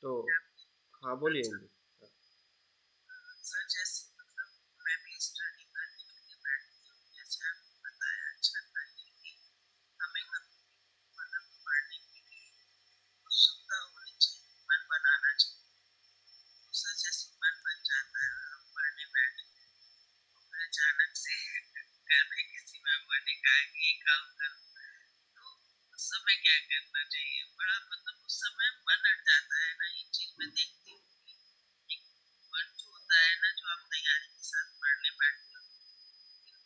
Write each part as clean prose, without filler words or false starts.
तो हाँ, बोलिए इंदु। सर जैसे मैं भी स्टडी करने के लिए बैठती हूँ, जैसे आपने बताया अच्छा था ये कि हमें कभी भी पढ़ने के लिए उत्सुकता होनी चाहिए, मन बनाना चाहिए। तो सर जैसे मन बन जाता है, हम पढ़ने बैठे, तो फिर अचानक से घर में किसी मेंबर ने कहा कि ये काम करो, तो उस समय क्या करना चाहिए? बड़ा उस समय मन अट जाता है ना, ये चीज मैं देखती हूँ कि एक मन जो होता है ना, जो आप तैयारी के साथ पढ़ने बैठते हो,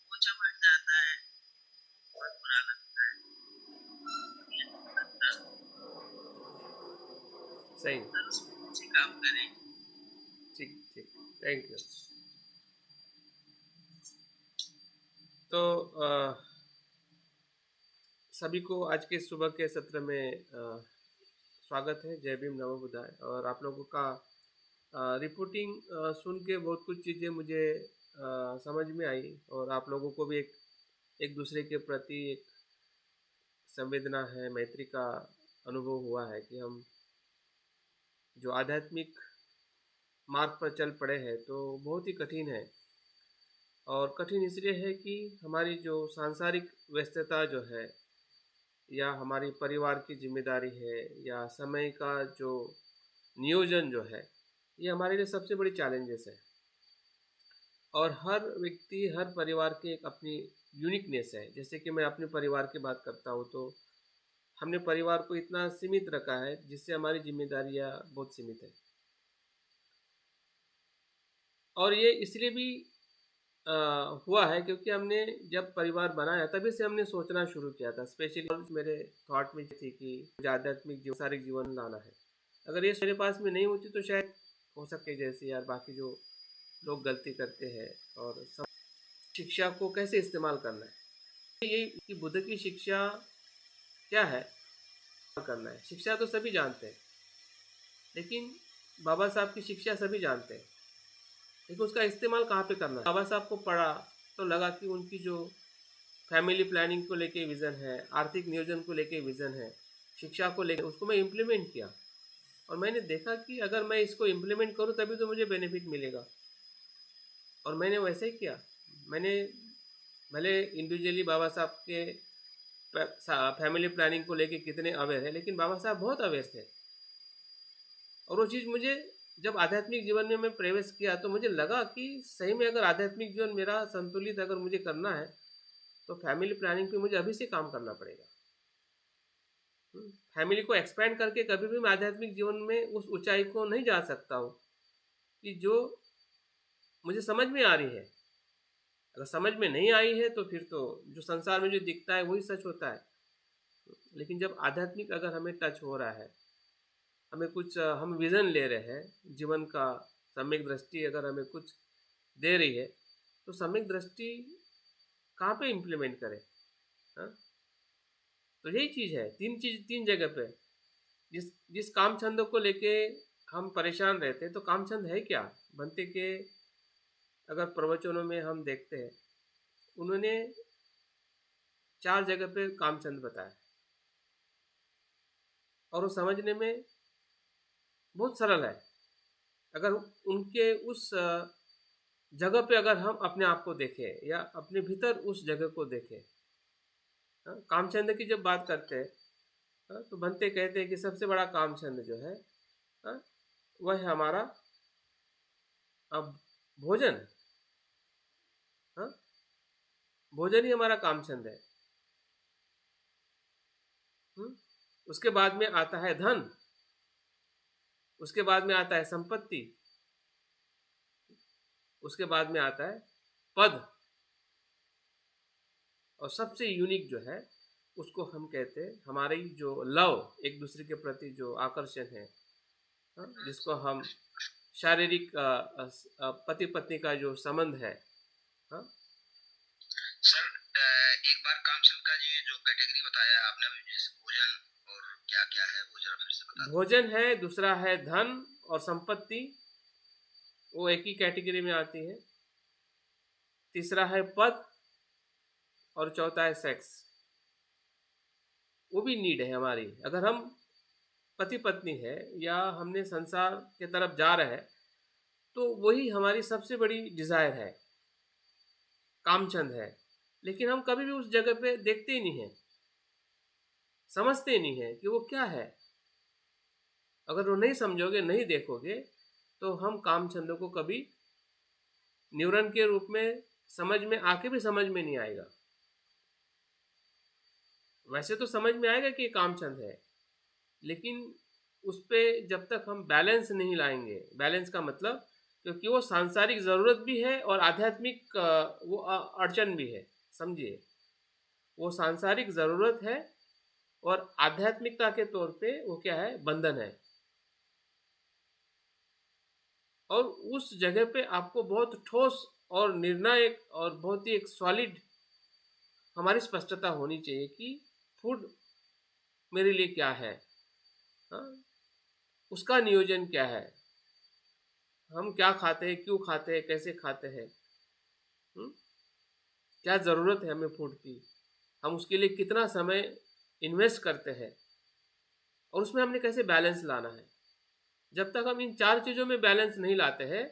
वो जब हट जाता है बहुत बुरा लगता है। ये लगता है, सही। सर उसमें कुछ ही काम करें। ठीक ठीक। Thank you. तो सभी को आज के सुबह के सत्र में स्वागत है। जय भीम, नमो बुद्धाय। और आप लोगों का रिपोर्टिंग सुन के बहुत कुछ चीज़ें मुझे समझ में आई, और आप लोगों को भी एक एक दूसरे के प्रति एक संवेदना है, मैत्री का अनुभव हुआ है कि हम जो आध्यात्मिक मार्ग पर चल पड़े हैं तो बहुत ही कठिन है। और कठिन इसलिए है कि हमारी जो सांसारिक व्यस्तता जो है, या हमारी परिवार की जिम्मेदारी है, या समय का जो नियोजन जो है, ये हमारे लिए सबसे बड़ी चैलेंजेस है। और हर व्यक्ति, हर परिवार की एक अपनी यूनिकनेस है। जैसे कि मैं अपने परिवार की बात करता हूँ, तो हमने परिवार को इतना सीमित रखा है जिससे हमारी जिम्मेदारियाँ बहुत सीमित है। और ये इसलिए भी हुआ है क्योंकि हमने जब परिवार बनाया तभी से हमने सोचना शुरू किया था। स्पेशली मेरे थॉट में थी कि मुझे आध्यात्मिक सांसारिक जीवन लाना है। अगर ये मेरे पास में नहीं होती तो शायद हो सके जैसे यार बाकी जो लोग गलती करते हैं, और शिक्षा को कैसे इस्तेमाल करना है, ये कि बुद्ध की शिक्षा क्या है करना है। शिक्षा तो सभी जानते हैं, लेकिन बाबा साहब की शिक्षा सभी जानते हैं, लेकिन उसका इस्तेमाल कहाँ पे करना है। बाबा साहब को पढ़ा तो लगा कि उनकी जो फैमिली प्लानिंग को लेके विज़न है, आर्थिक नियोजन को लेके विज़न है, शिक्षा को लेकर, उसको मैं इम्प्लीमेंट किया। और मैंने देखा कि अगर मैं इसको इम्प्लीमेंट करूँ तभी तो मुझे बेनिफिट मिलेगा। और मैंने वैसे ही किया। मैंने भले इंडिविजुअली बाबा साहब के फैमिली प्लानिंग को लेके कितने अवेयर है, लेकिन बाबा साहब बहुत अवेयर थे। और वो चीज़ मुझे जब आध्यात्मिक जीवन में मैं प्रवेश किया तो मुझे लगा कि सही में अगर आध्यात्मिक जीवन मेरा संतुलित अगर मुझे करना है तो फैमिली प्लानिंग पे मुझे अभी से काम करना पड़ेगा। फैमिली को एक्सपेंड करके कभी भी मैं आध्यात्मिक जीवन में उस ऊंचाई को नहीं जा सकता हूँ कि जो मुझे समझ में आ रही है। अगर समझ में नहीं आई है तो फिर तो जो संसार में जो दिखता है वही सच होता है। लेकिन जब आध्यात्मिक अगर हमें टच हो रहा है, हमें कुछ हम विज़न ले रहे हैं जीवन का, सम्यक दृष्टि अगर हमें कुछ दे रही है, तो सम्यक दृष्टि कहाँ पे इम्प्लीमेंट करें। हाँ, तो यही चीज़ है। तीन जगह पे जिस जिस कामचंद को लेके हम परेशान रहते हैं, तो कामचंद है क्या? बनते के अगर प्रवचनों में हम देखते हैं, उन्होंने 4 जगह पे कामचंद बताया, और वो समझने में बहुत सरल है। अगर उनके उस जगह पे अगर हम अपने आप को देखें या अपने भीतर उस जगह को देखें। हाँ, कामचंद की जब बात करते हैं, हाँ, तो बनते कहते हैं कि सबसे बड़ा कामचंद जो है, हाँ, वह है हमारा अब भोजन। हाँ, भोजन ही हमारा कामचंद है। उसके बाद में आता है धन, उसके बाद में आता है संपत्ति, उसके बाद में आता है पद, और सबसे यूनिक जो है उसको हम कहते हैं हमारी जो लव, एक दूसरे के प्रति जो आकर्षण है, हाँ, जिसको हम शारीरिक पति पत्नी का जो संबंध है। हाँ, सर एक बार कामचंद का ये जो कैटेगरी बताया आपने अभी, जैसे भोजन और क्या क्या है वो जरा फिर से बता दो। भोजन है, दूसरा है धन और संपत्ति, वो एक ही कैटेगरी में आती है। तीसरा है पद, और चौथा है सेक्स। वो भी नीड है हमारी। अगर हम पति पत्नी है या हमने संसार के तरफ जा रहे हैं, तो वही हमारी सबसे बड़ी डिज़ायर है, कामचंद है। लेकिन हम कभी भी उस जगह पे देखते ही नहीं हैं, समझते ही नहीं हैं कि वो क्या है। अगर वो नहीं समझोगे, नहीं देखोगे, तो हम कामचंद को कभी न्यूरन के रूप में समझ में आके भी समझ में नहीं आएगा। वैसे तो समझ में आएगा कि ये कामचंद है, लेकिन उस पे जब तक हम बैलेंस नहीं लाएंगे, बैलेंस का मतलब, क्योंकि वो सांसारिक ज़रूरत भी है और आध्यात्मिक वो अड़चन भी है, समझिए। वो सांसारिक ज़रूरत है और आध्यात्मिकता के तौर पे वो क्या है, बंधन है। और उस जगह पे आपको बहुत ठोस और निर्णायक और बहुत ही एक सॉलिड हमारी स्पष्टता होनी चाहिए कि फूड मेरे लिए क्या है, हाँ? उसका नियोजन क्या है, हम क्या खाते हैं, क्यों खाते हैं, कैसे खाते हैं, हुँ? क्या ज़रूरत है हमें फूड की, हम उसके लिए कितना समय इन्वेस्ट करते हैं और उसमें हमने कैसे बैलेंस लाना है। जब तक हम इन 4 चीज़ों में बैलेंस नहीं लाते हैं,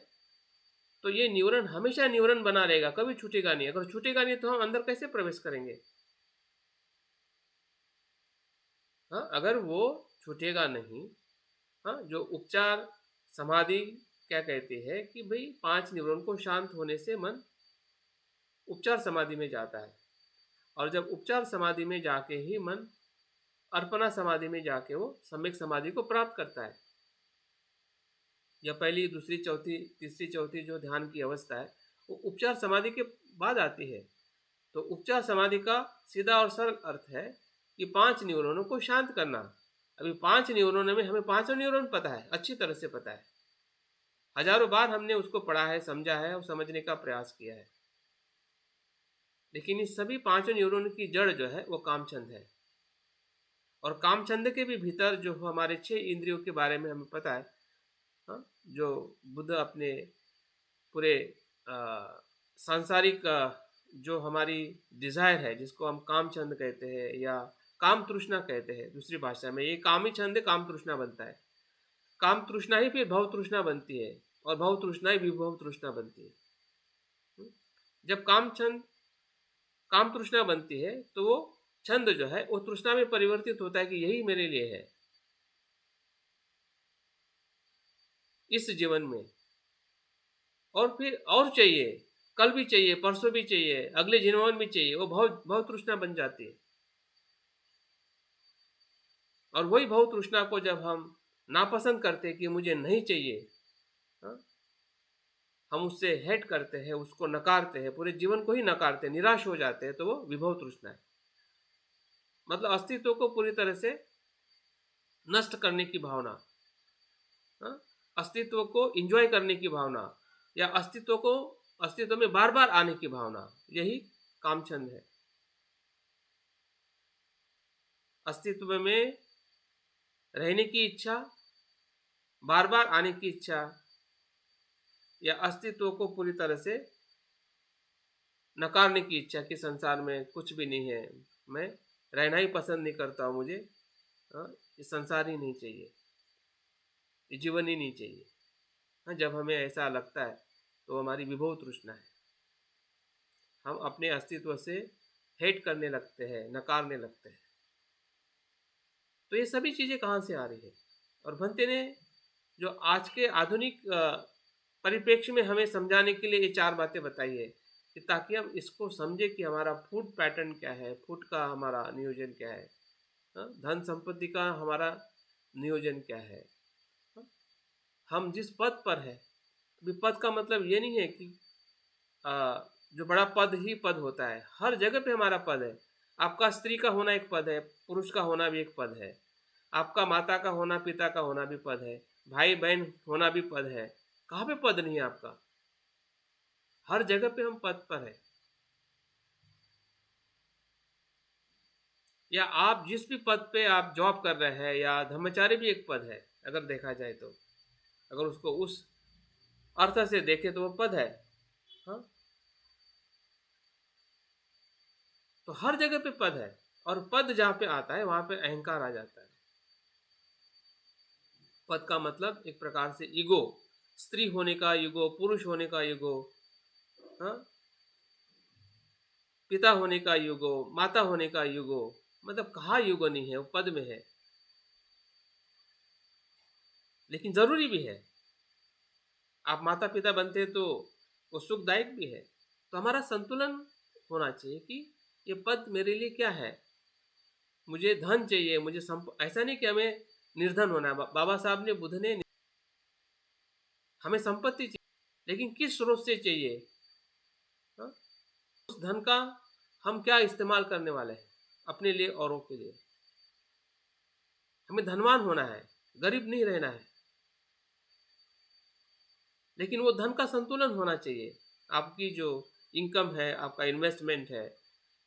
तो ये न्यूरन हमेशा न्यूरन बना रहेगा, कभी छूटेगा नहीं। अगर छूटेगा नहीं तो हम अंदर कैसे प्रवेश करेंगे? हाँ, अगर वो छूटेगा नहीं, हाँ, जो उपचार समाधि क्या कहती है कि भई 5 न्यूरॉन को शांत होने से मन उपचार समाधि में जाता है, और जब उपचार समाधि में जाके ही मन अर्पणा समाधि में जाके वो सम्यक समाधि को प्राप्त करता है। या पहली, दूसरी, चौथी, तीसरी, चौथी जो ध्यान की अवस्था है, वो उपचार समाधि के बाद आती है। तो उपचार समाधि का सीधा और सरल अर्थ है कि 5 न्यूरॉनों को शांत करना। अभी 5 न्यूरॉनों में हमें पाँचों न्यूरॉन पता है, अच्छी तरह से पता है, हजारों बार हमने उसको पढ़ा है, समझा है और समझने का प्रयास किया है। लेकिन इस सभी पांचों न्यूरॉन की जड़ जो है वो कामचंद है। और कामचंद के भी भीतर जो हमारे 6 इंद्रियों के बारे में हमें पता है, हाँ, जो बुद्ध अपने पूरे सांसारिक जो हमारी डिज़ायर है, जिसको हम कामचंद कहते हैं या काम तृष्णा कहते हैं दूसरी भाषा में, ये काम ही छंद काम तृष्णा बनता है। काम तृष्णा ही फिर भव तृष्णा बनती है और भव तृष्णा ही विभव तृष्णा बनती है। जब काम तृष्णा बनती है तो वो छंद जो है वो तृष्णा में परिवर्तित होता है कि यही मेरे लिए है इस जीवन में, और फिर और चाहिए, कल भी चाहिए, परसों भी चाहिए, अगले जीवन में भी चाहिए, वो भव तृष्णा बन जाती है। और वही भव तृष्णा को जब हम नापसंद करते हैं कि मुझे नहीं चाहिए, हाँ, हम उससे हेट करते हैं, उसको नकारते हैं, पूरे जीवन को ही नकारते हैं, निराश हो जाते हैं, तो वो विभव तृष्णा है। मतलब अस्तित्व को पूरी तरह से नष्ट करने की भावना, हाँ? अस्तित्व को इंजॉय करने की भावना, या अस्तित्व में बार बार आने की भावना, यही कामचंद है। अस्तित्व में रहने की इच्छा, बार बार आने की इच्छा, या अस्तित्व को पूरी तरह से नकारने की इच्छा कि संसार में कुछ भी नहीं है, मैं रहना ही पसंद नहीं करता हूँ, मुझे ये संसार ही नहीं चाहिए, ये जीवन ही नहीं चाहिए। हाँ, जब हमें ऐसा लगता है तो हमारी विभव तृष्णा है, हम अपने अस्तित्व से हेट करने लगते हैं, नकारने लगते हैं। तो ये सभी चीज़ें कहाँ से आ रही है? और भंते ने जो आज के आधुनिक परिप्रेक्ष्य में हमें समझाने के लिए ये 4 बातें बताई है कि ताकि हम इसको समझे कि हमारा फूड पैटर्न क्या है, फूड का हमारा नियोजन क्या है, हाँ? धन संपत्ति का हमारा नियोजन क्या है, हाँ? हम जिस पद पर है, अभी पद का मतलब ये नहीं है कि जो बड़ा पद ही पद होता है, हर जगह पे हमारा पद है। आपका स्त्री का होना एक पद है, पुरुष का होना भी एक पद है, आपका माता का होना, पिता का होना भी पद है, भाई बहन होना भी पद है। कहाँ पे पद नहीं है आपका? हर जगह पे हम पद पर है। या आप जिस भी पद पे आप जॉब कर रहे हैं, या धर्मचारी भी एक पद है अगर देखा जाए तो, अगर उसको उस अर्थ से देखें तो वो पद है, हाँ? तो हर जगह पे पद है, और पद जहाँ पे आता है वहाँ पे अहंकार आ जाता है। पद का मतलब एक प्रकार से ईगो, स्त्री होने का ईगो, पुरुष होने का ईगो, हाँ, पिता होने का ईगो, माता होने का ईगो, मतलब कहाँ ईगो नहीं है, वो पद में है, लेकिन जरूरी भी है। आप माता पिता बनते हैं तो वो सुखदायक भी है। तो हमारा संतुलन होना चाहिए कि ये पद मेरे लिए क्या है। मुझे धन चाहिए, मुझे ऐसा नहीं कि हमें निर्धन होना है। बाबा साहब ने, बुद्ध ने, हमें संपत्ति चाहिए, लेकिन किस स्रोत से चाहिए, हाँ? उस धन का हम क्या इस्तेमाल करने वाले हैं अपने लिए, औरों के लिए। हमें धनवान होना है, गरीब नहीं रहना है, लेकिन वो धन का संतुलन होना चाहिए। आपकी जो इनकम है, आपका इन्वेस्टमेंट है,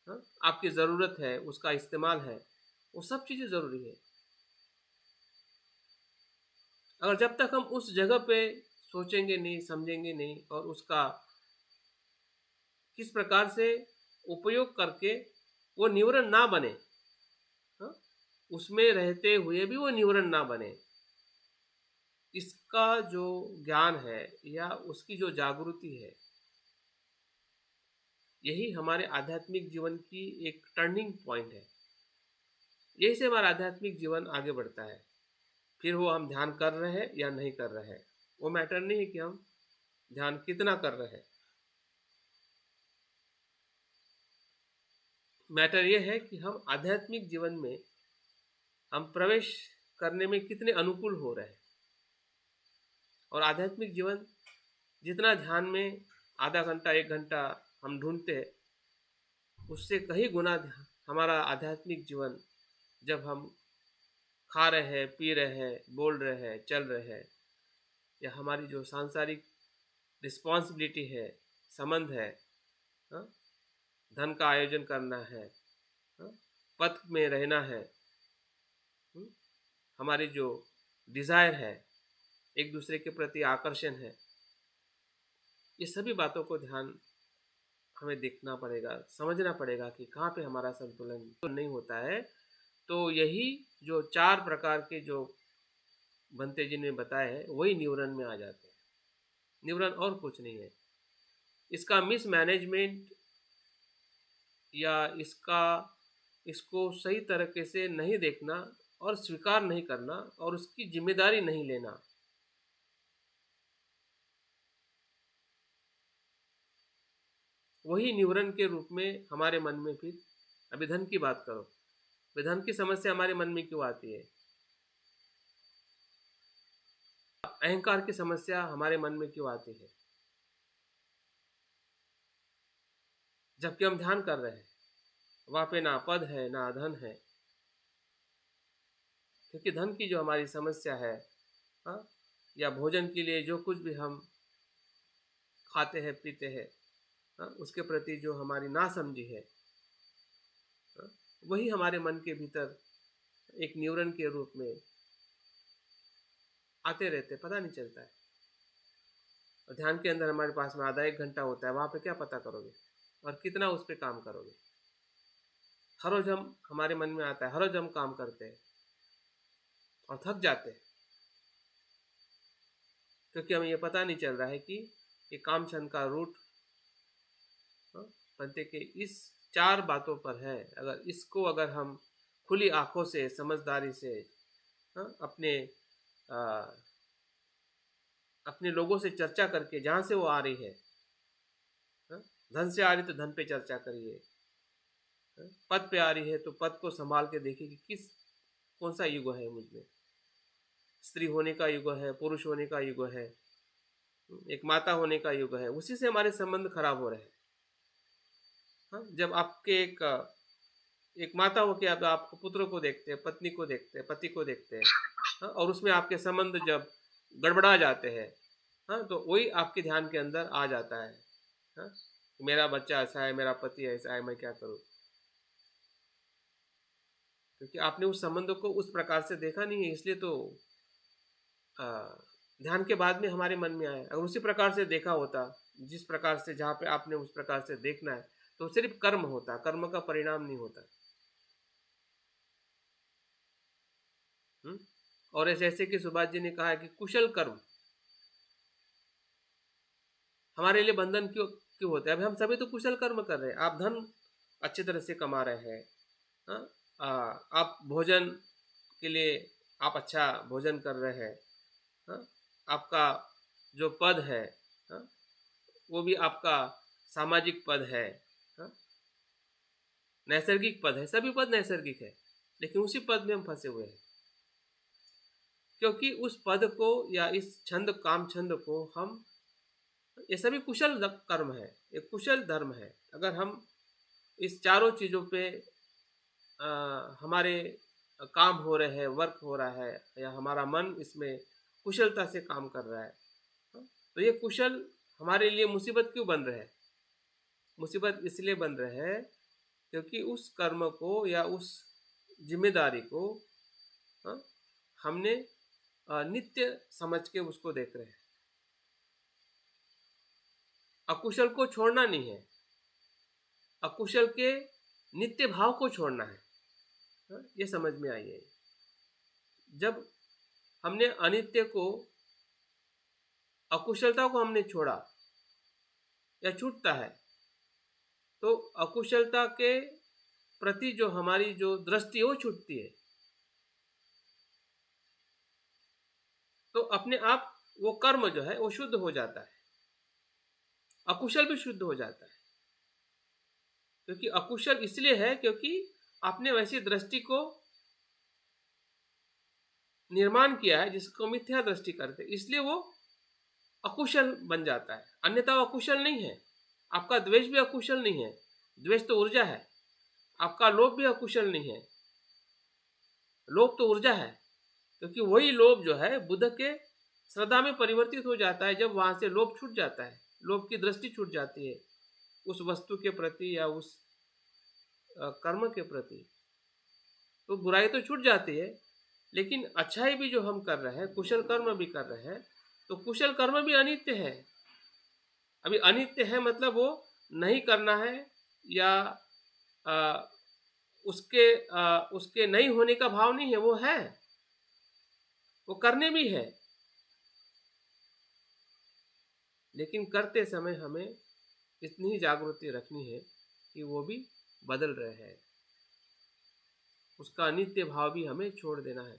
हाँ? आपकी ज़रूरत है, उसका इस्तेमाल है, वो सब चीज़ें ज़रूरी है। अगर जब तक हम उस जगह पे सोचेंगे नहीं, समझेंगे नहीं, और उसका किस प्रकार से उपयोग करके वो न्यूरन ना बने, हाँ? उसमें रहते हुए भी वो न्यूरन ना बने, इसका जो ज्ञान है या उसकी जो जागृति है, यही हमारे आध्यात्मिक जीवन की एक टर्निंग पॉइंट है। यही से हमारा आध्यात्मिक जीवन आगे बढ़ता है। फिर वो हम ध्यान कर रहे हैं या नहीं कर रहे हैं, वो मैटर नहीं है कि हम ध्यान कितना कर रहे हैं। मैटर ये है कि हम आध्यात्मिक जीवन में हम प्रवेश करने में कितने अनुकूल हो रहे हैं। और आध्यात्मिक जीवन जितना ध्यान में आधा घंटा, एक घंटा हम ढूंढते हैं, उससे कहीं गुना हमारा आध्यात्मिक जीवन, जब हम खा रहे हैं, पी रहे हैं, बोल रहे हैं, चल रहे हैं, या हमारी जो सांसारिक रिस्पॉन्सिबिलिटी है, संबंध है, हाँ? धन का आयोजन करना है, हाँ? पथ में रहना है, हम्म? हमारी जो डिज़ायर है, एक दूसरे के प्रति आकर्षण है, ये सभी बातों को ध्यान हमें देखना पड़ेगा, समझना पड़ेगा कि कहाँ पे हमारा संतुलन तो नहीं होता है। तो यही जो 4 प्रकार के जो बनते जिन्हें बताए हैं, वही न्यूरन में आ जाते हैं। न्यूरन और कुछ नहीं है। इसका मिसमैनेजमेंट या इसको सही तरीके से नहीं देखना और स्वीकार नहीं करना और उसकी जिम्मेदारी नहीं लेना, वही न्यूरन के रूप में हमारे मन में फिर, अभी धन की बात करो, धन की समस्या हमारे मन में क्यों आती है, अहंकार की समस्या हमारे मन में क्यों आती है, जबकि हम ध्यान कर रहे हैं। वहाँ पे ना पद है ना धन है, क्योंकि धन की जो हमारी समस्या है, हाँ, या भोजन के लिए जो कुछ भी हम खाते हैं, पीते हैं, हाँ, उसके प्रति जो हमारी नासमझी है, हाँ, वही हमारे मन के भीतर एक न्यूरन के रूप में आते रहते, पता नहीं चलता है। और ध्यान के अंदर हमारे पास में आधा एक घंटा होता है, वहाँ पे क्या पता करोगे और कितना उस पर काम करोगे। हर रोज हमारे मन में आता है, हर रोज हम काम करते हैं और थक जाते हैं, क्योंकि हमें ये पता नहीं चल रहा है कि ये काम छंद का रूट, हाँ, बनते के इस 4 बातों पर है। अगर हम खुली आंखों से, समझदारी से, हाँ, अपने लोगों से चर्चा करके, जहाँ से वो आ रही है, हाँ, धन से आ रही तो धन पे चर्चा करिए, हाँ, पद पे आ रही है तो पद को संभाल के देखिए कि कौन सा युग है मुझ में, स्त्री होने का युग है, पुरुष होने का युग है, एक माता होने का युग है, उसी से हमारे संबंध खराब हो रहे हैं। हाँ, जब आपके एक माता हो के आप पुत्र को देखते हैं, पत्नी को देखते हैं, पति को देखते हैं, हाँ, और उसमें आपके संबंध जब गड़बड़ा जाते हैं, हाँ, तो वही आपके ध्यान के अंदर आ जाता है, हाँ, मेरा बच्चा ऐसा है, मेरा पति ऐसा है, मैं क्या करूँ, क्योंकि आपने उस संबंध को उस प्रकार से देखा नहीं है, इसलिए तो ध्यान के बाद में हमारे मन में आया। अगर उसी प्रकार से देखा होता, जिस प्रकार से, जहाँ पे आपने उस प्रकार से देखना है, तो सिर्फ कर्म होता, कर्म का परिणाम नहीं होता। और ऐसे कि सुभाष जी ने कहा है कि कुशल कर्म हमारे लिए बंधन क्यों क्यों होता है। अभी हम सभी तो कुशल कर्म कर रहे हैं। आप धन अच्छी तरह से कमा रहे हैं, हाँ? आप भोजन के लिए आप अच्छा भोजन कर रहे हैं, हाँ? आपका जो पद है, हाँ? वो भी आपका सामाजिक पद है, हाँ? नैसर्गिक पद है। सभी पद नैसर्गिक है, लेकिन उसी पद में हम फंसे हुए हैं, क्योंकि उस पद को या इस छंद काम छंद को हम, ये सभी कुशल कर्म है, ये कुशल धर्म है। अगर हम इस चारों चीज़ों पे हमारे काम हो रहे हैं, वर्क हो रहा है, या हमारा मन इसमें कुशलता से काम कर रहा है, हाँ? तो ये कुशल हमारे लिए मुसीबत क्यों बन रहे हैं? मुसीबत इसलिए बन रहे हैं क्योंकि उस कर्म को या उस जिम्मेदारी को, हाँ, हमने नित्य समझ के उसको देख रहे हैं। अकुशल को छोड़ना नहीं है, अकुशल के नित्य भाव को छोड़ना है, हाँ? ये समझ में आई है। जब हमने अनित्य को, अकुशलता को हमने छोड़ा या छूटता है, तो अकुशलता के प्रति जो हमारी जो दृष्टि है वो छूटती है। तो अपने आप वो कर्म जो है वो शुद्ध हो जाता है, अकुशल भी शुद्ध हो जाता है। क्योंकि अकुशल इसलिए है क्योंकि आपने वैसी दृष्टि को निर्माण किया है जिसको मिथ्या दृष्टि करते, इसलिए वो अकुशल बन जाता है। अन्यथा वो अकुशल नहीं है। आपका द्वेष भी अकुशल नहीं है, द्वेष तो ऊर्जा है। आपका लोभ भी अकुशल नहीं है, लोभ तो ऊर्जा है। क्योंकि वही लोभ जो है बुद्ध के श्रद्धा में परिवर्तित हो जाता है जब वहां से लोभ छूट जाता है, लोभ की दृष्टि छूट जाती है उस वस्तु के प्रति या उस कर्म के प्रति। तो बुराई तो छूट जाती है, लेकिन अच्छाई भी जो हम कर रहे हैं, कुशल कर्म भी कर रहे हैं, तो कुशल कर्म भी अनित्य है। अभी अनित्य है मतलब वो नहीं करना है, या आ, उसके नहीं होने का भाव नहीं है, वो है, वो करने भी है। लेकिन करते समय हमें इतनी ही जागृति रखनी है कि वो भी बदल रहे हैं, उसका अनित्य भाव भी हमें छोड़ देना है।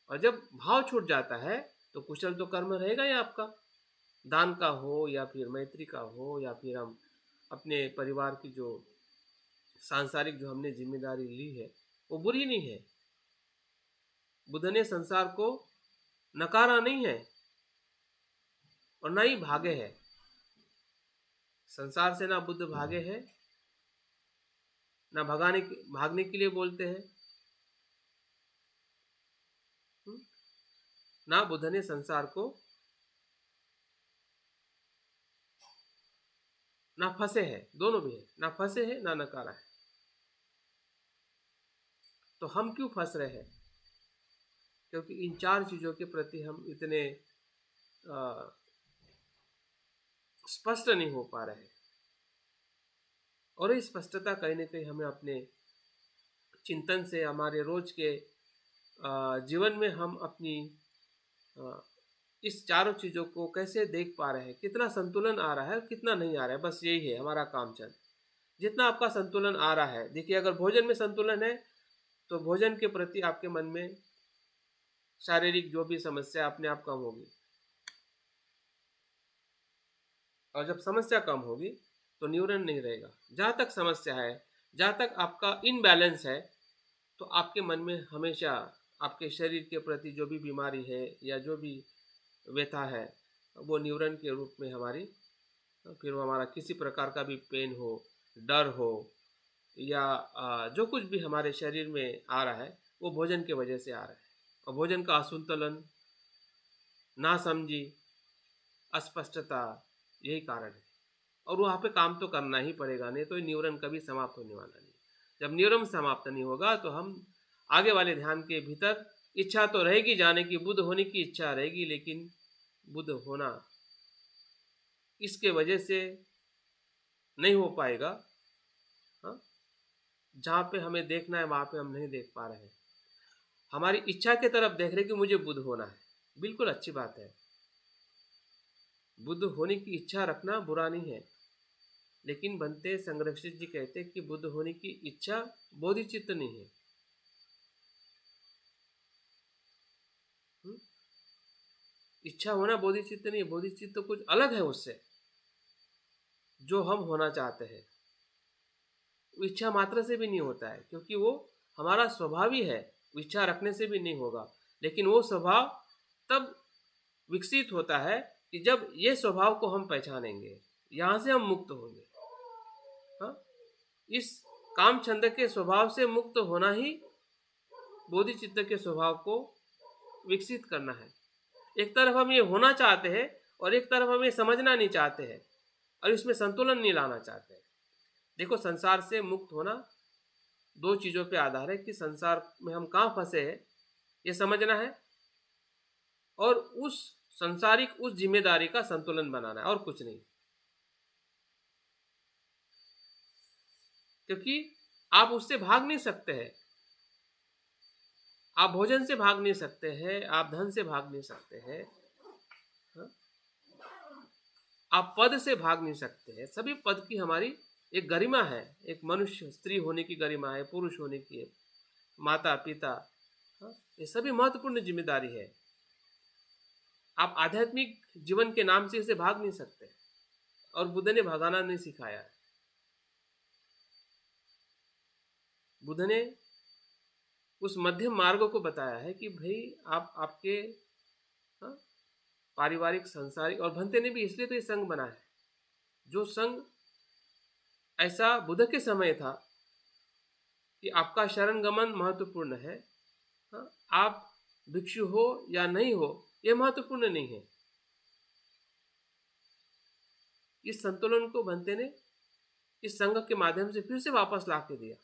और जब भाव छूट जाता है तो कुशल तो कर्म रहेगा ही आपका, दान का हो या फिर मैत्री का हो, या फिर हम अपने परिवार की जो सांसारिक जो हमने जिम्मेदारी ली है वो बुरी नहीं है। बुद्ध ने संसार को नकारा नहीं है और ना ही भागे है। संसार से ना बुद्ध भागे हैं, ना भागने के लिए बोलते हैं, ना बुद्ध ने संसार को ना फंसे है, दोनों भी है, ना फंसे है ना नकारा है। तो हम क्यों फंस रहे हैं? क्योंकि इन चार चीजों के प्रति हम इतने स्पष्ट नहीं हो पा रहे हैं। और ये स्पष्टता कहीं ना कहीं हमें अपने चिंतन से, हमारे रोज के जीवन में हम अपनी इस चारों चीज़ों को कैसे देख पा रहे हैं, कितना संतुलन आ रहा है और कितना नहीं आ रहा है, बस यही है हमारा काम चल। जितना आपका संतुलन आ रहा है, देखिए अगर भोजन में संतुलन है तो भोजन के प्रति आपके मन में शारीरिक जो भी समस्या अपने आप कम होगी, और जब समस्या कम होगी तो न्यूरन नहीं रहेगा। जहाँ तक समस्या है, जहाँ तक आपका इनबैलेंस है, तो आपके मन में हमेशा आपके शरीर के प्रति जो भी बीमारी है या जो भी व्यथा है वो न्यूरन के रूप में हमारी, फिर वो हमारा किसी प्रकार का भी पेन हो, डर हो, या जो कुछ भी हमारे शरीर में आ रहा है वो भोजन के वजह से आ रहा है। और भोजन का असंतुलन, नासमझी, अस्पष्टता, यही कारण है। और वहाँ पे काम तो करना ही पड़ेगा, नहीं तो न्यूरन कभी समाप्त होने वाला नहीं। जब न्यूरन समाप्त नहीं होगा तो हम आगे वाले ध्यान के भीतर इच्छा तो रहेगी जाने की, बुद्ध होने की इच्छा रहेगी, लेकिन बुद्ध होना इसके वजह से नहीं हो पाएगा। हाँ, जहाँ पे हमें देखना है वहाँ पे हम नहीं देख पा रहे हैं। हमारी इच्छा की तरफ देख रहे कि मुझे बुद्ध होना है, बिल्कुल अच्छी बात है। बुद्ध होने की इच्छा रखना बुरा नहीं है, लेकिन बनते संरक्षित जी कहते कि बुद्ध होने की इच्छा बोधिचित्त नहीं है। इच्छा होना बोधिचित्त नहीं है, बोधिचित्त कुछ अलग है उससे। जो हम होना चाहते हैं वो इच्छा मात्र से भी नहीं होता है, क्योंकि वो हमारा स्वभाव ही है, इच्छा रखने से भी नहीं होगा। लेकिन वो स्वभाव तब विकसित होता है कि जब ये स्वभाव को हम पहचानेंगे, यहाँ से हम मुक्त होंगे। हाँ, इस काम छंद के स्वभाव से मुक्त होना ही बोधिचित्त के स्वभाव को विकसित करना है। एक तरफ हम ये होना चाहते हैं और एक तरफ हम ये समझना नहीं चाहते हैं, और इसमें संतुलन नहीं लाना चाहते हैं। देखो, संसार से मुक्त होना दो चीज़ों पे आधार है कि संसार में हम कहाँ फंसे हैं ये समझना है, और उस संसारिक उस जिम्मेदारी का संतुलन बनाना है, और कुछ नहीं। क्योंकि आप उससे भाग नहीं सकते हैं। आप भोजन से भाग नहीं सकते हैं, आप धन से भाग नहीं सकते हैं, हाँ? आप पद से भाग नहीं सकते हैं। सभी पद की हमारी एक गरिमा है, एक मनुष्य स्त्री होने की गरिमा है, पुरुष होने की है, माता पिता, हाँ? ये सभी महत्वपूर्ण जिम्मेदारी है। आप आध्यात्मिक जीवन के नाम से इसे भाग नहीं सकते, और बुद्ध ने भागाना नहीं सिखाया है। बुद्ध ने उस मध्यम मार्ग को बताया है कि भाई आप आपके, हाँ, पारिवारिक संसारिक, और भंते ने भी इसलिए तो ये संघ बना है। जो संघ ऐसा बुद्ध के समय था कि आपका शरण गमन महत्वपूर्ण है, हाँ, आप भिक्षु हो या नहीं हो ये महत्वपूर्ण नहीं है। इस संतुलन को भंते ने इस संघ के माध्यम से फिर से वापस ला के दिया,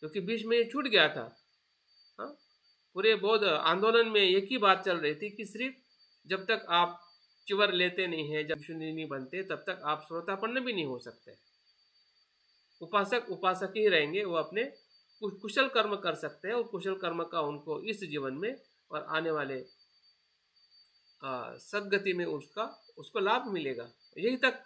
क्योंकि बीच में ये छूट गया था। हाँ, पूरे बौद्ध आंदोलन में एक ही बात चल रही थी कि सिर्फ जब तक आप चिवर लेते नहीं हैं, जब भिक्षु नहीं बनते, तब तक आप श्रोतापन्न भी नहीं हो सकते। उपासक उपासक ही रहेंगे, वो अपने कुशल कर्म कर सकते हैं, और कुशल कर्म का उनको इस जीवन में और आने वाले सदगति में उसको लाभ मिलेगा। यही तक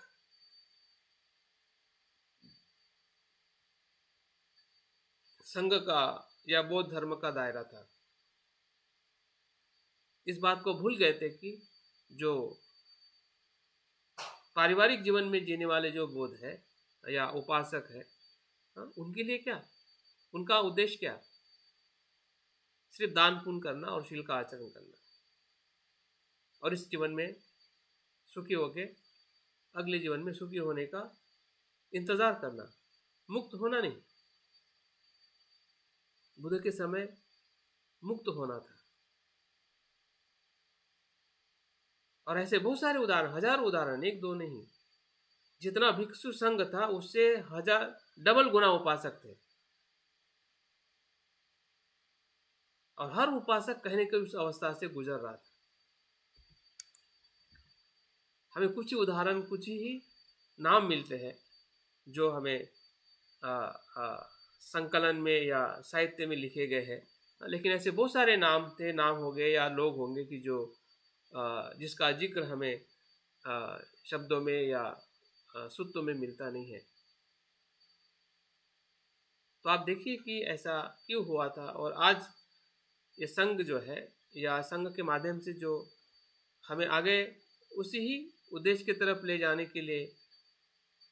संघ का या बौद्ध धर्म का दायरा था। इस बात को भूल गए थे कि जो पारिवारिक जीवन में जीने वाले जो बौद्ध है या उपासक है, हाँ, उनके लिए क्या, उनका उद्देश्य क्या, सिर्फ दान पुण्य करना और शील का आचरण करना, और इस जीवन में सुखी होके अगले जीवन में सुखी होने का इंतजार करना, मुक्त होना नहीं। बुद्ध के समय मुक्त होना था। और ऐसे बहुत सारे उदाहरण, हजारों उदाहरण, एक दो नहीं। जितना भिक्षु संघ था उससे डबल गुना उपासक थे, और हर उपासक कहने की उस अवस्था से गुजर रहा था। हमें कुछ ही उदाहरण, कुछ ही नाम मिलते हैं जो हमें संकलन में या साहित्य में लिखे गए हैं, लेकिन ऐसे बहुत सारे नाम थे, नाम हो गए या लोग होंगे कि जो जिसका जिक्र हमें शब्दों में या सूत्रों में मिलता नहीं है। तो आप देखिए कि ऐसा क्यों हुआ था, और आज ये संघ जो है या संघ के माध्यम से जो हमें आगे उसी ही उद्देश्य की तरफ ले जाने के लिए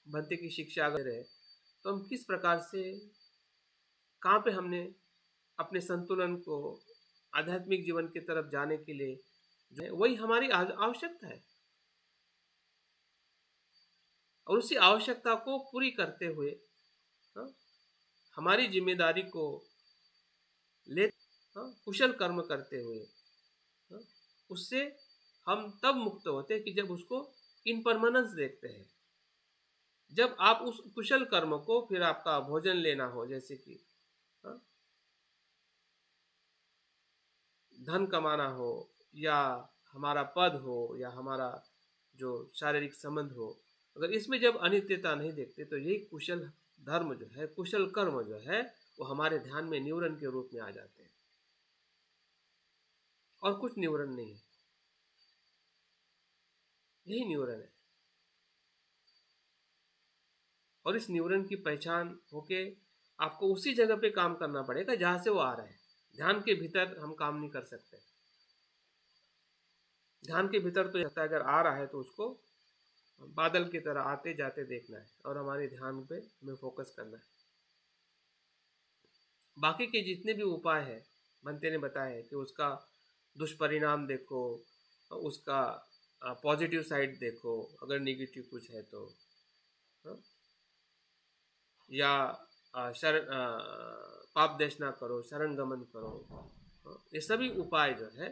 भंते की शिक्षा अगर है, तो हम किस प्रकार से, कहाँ पे हमने अपने संतुलन को आध्यात्मिक जीवन की तरफ जाने के लिए जो है वही हमारी आवश्यकता है, और उसी आवश्यकता को पूरी करते हुए, हाँ, हमारी जिम्मेदारी को ले, हाँ, कुशल कर्म करते हुए, हाँ, उससे हम तब मुक्त होते हैं कि जब उसको इनपरमानेंस देखते हैं। जब आप उस कुशल कर्म को, फिर आपका भोजन लेना हो, जैसे कि, हाँ, धन कमाना हो, या हमारा पद हो, या हमारा जो शारीरिक संबंध हो, अगर इसमें जब अनित्यता नहीं देखते तो यही कुशल धर्म जो है, कुशल कर्म जो है, वो हमारे ध्यान में न्यूरन के रूप में आ जाते हैं। और कुछ न्यूरन नहीं है, यही न्यूरन है। और इस न्यूरन की पहचान होके आपको उसी जगह पे काम करना पड़ेगा जहाँ से वो आ रहा है। ध्यान के भीतर हम काम नहीं कर सकते। ध्यान के भीतर तो लगता है अगर आ रहा है तो उसको बादल की तरह आते जाते देखना है और हमारे ध्यान पे हमें फोकस करना है। बाकी के जितने भी उपाय हैं, बनते ने बताया है कि उसका दुष्परिणाम देखो, उसका पॉजिटिव साइड देखो, अगर नेगेटिव कुछ है तो, हाँ? या पाप देश ना करो, शरण गमन करो, हाँ? ये सभी उपाय जो है,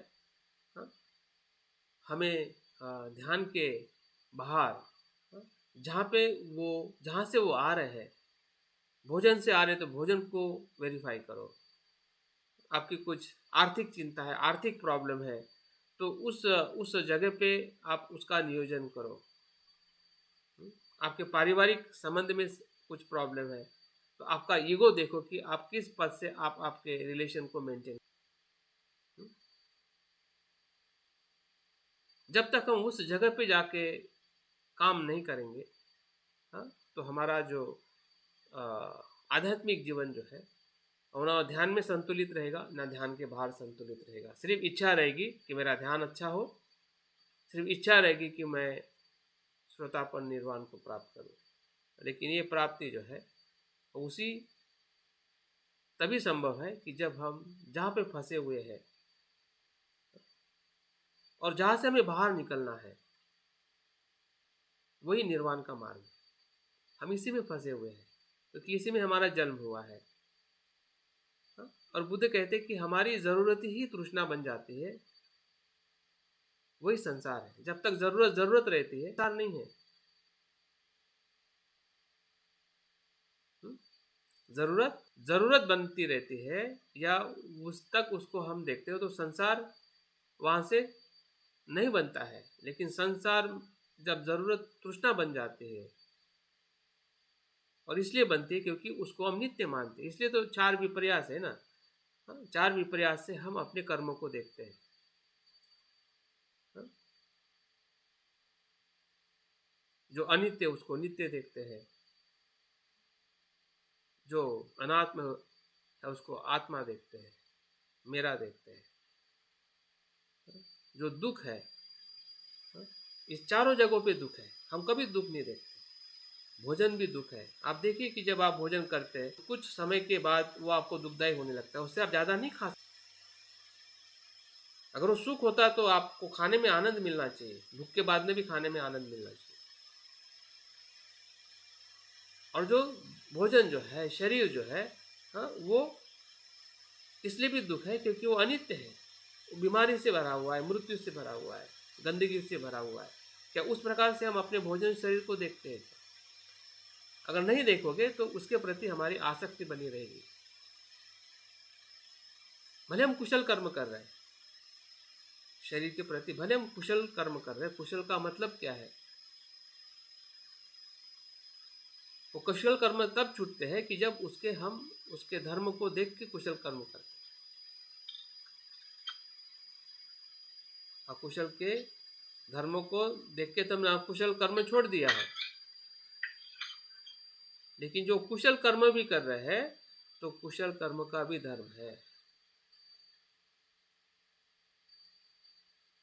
हाँ? हमें ध्यान के बाहर, हाँ? जहाँ से वो आ रहे हैं, भोजन से आ रहे तो भोजन को वेरीफाई करो। आपकी कुछ आर्थिक चिंता है, आर्थिक प्रॉब्लम है, तो उस जगह पे आप उसका नियोजन करो। आपके पारिवारिक संबंध में कुछ प्रॉब्लम है तो आपका ईगो देखो कि आप किस पद से आप आपके रिलेशन को मेंटेन। जब तक हम उस जगह पे जाके काम नहीं करेंगे, हाँ, तो हमारा जो आध्यात्मिक जीवन जो है और ना ध्यान में संतुलित रहेगा, ना ध्यान के बाहर संतुलित रहेगा। सिर्फ इच्छा रहेगी कि मेरा ध्यान अच्छा हो, सिर्फ इच्छा रहेगी कि मैं श्रोतापन निर्वाण को प्राप्त करूं। लेकिन ये प्राप्ति जो है उसी तभी संभव है कि जब हम जहाँ पे फंसे हुए हैं और जहाँ से हमें बाहर निकलना है वही निर्वाण का मार्ग है। हम इसी में फंसे हुए हैं क्योंकि इसी में हमारा जन्म हुआ है, हाँ? और बुद्ध कहते हैं कि हमारी ज़रूरत ही तृष्णा बन जाती है, वही संसार है। जब तक ज़रूरत रहती है संसार नहीं है। ज़रूरत बनती रहती है या उस तक उसको हम देखते हो तो संसार वहाँ से नहीं बनता है। लेकिन संसार जब ज़रूरत तृष्णा बन जाती है, और इसलिए बनती है क्योंकि उसको हम नित्य मानते हैं। इसलिए तो चार विपर्यास है ना, हाँ? चार विपर्यास से हम अपने कर्मों को देखते हैं, हाँ? जो अनित्य उसको नित्य देखते हैं, जो अनात्म है उसको आत्मा देखते हैं, मेरा देखते हैं, हाँ? जो दुख है, हाँ? इस चारों जगहों पे दुख है, हम कभी दुख नहीं देखते। भोजन भी दुख है। आप देखिए कि जब आप भोजन करते हैं तो कुछ समय के बाद वो आपको दुखदायी होने लगता है, उससे आप ज़्यादा नहीं खा सकते। अगर वो सुख होता तो आपको खाने में आनंद मिलना चाहिए, भूख के बाद में भी खाने में आनंद मिलना चाहिए। और जो भोजन जो है, शरीर जो है, हाँ, वो इसलिए भी दुख है क्योंकि वो अनित्य है, वो बीमारी से भरा हुआ है, मृत्यु से भरा हुआ है, गंदगी से भरा हुआ है। क्या उस प्रकार से हम अपने भोजन शरीर को देखते हैं? अगर नहीं देखोगे तो उसके प्रति हमारी आसक्ति बनी रहेगी। भले हम कुशल कर्म कर रहे हैं, शरीर के प्रति भले हम कुशल कर्म कर रहे हैं। कुशल का मतलब क्या है? वो कुशल कर्म तब छूटते हैं कि जब हम उसके धर्म को देख के कुशल कर्म करते हैं। अकुशल के धर्मों को देख के तुमने अकुशल कर्म छोड़ दिया है। लेकिन जो कुशल कर्म भी कर रहे हैं तो कुशल कर्म का भी धर्म है।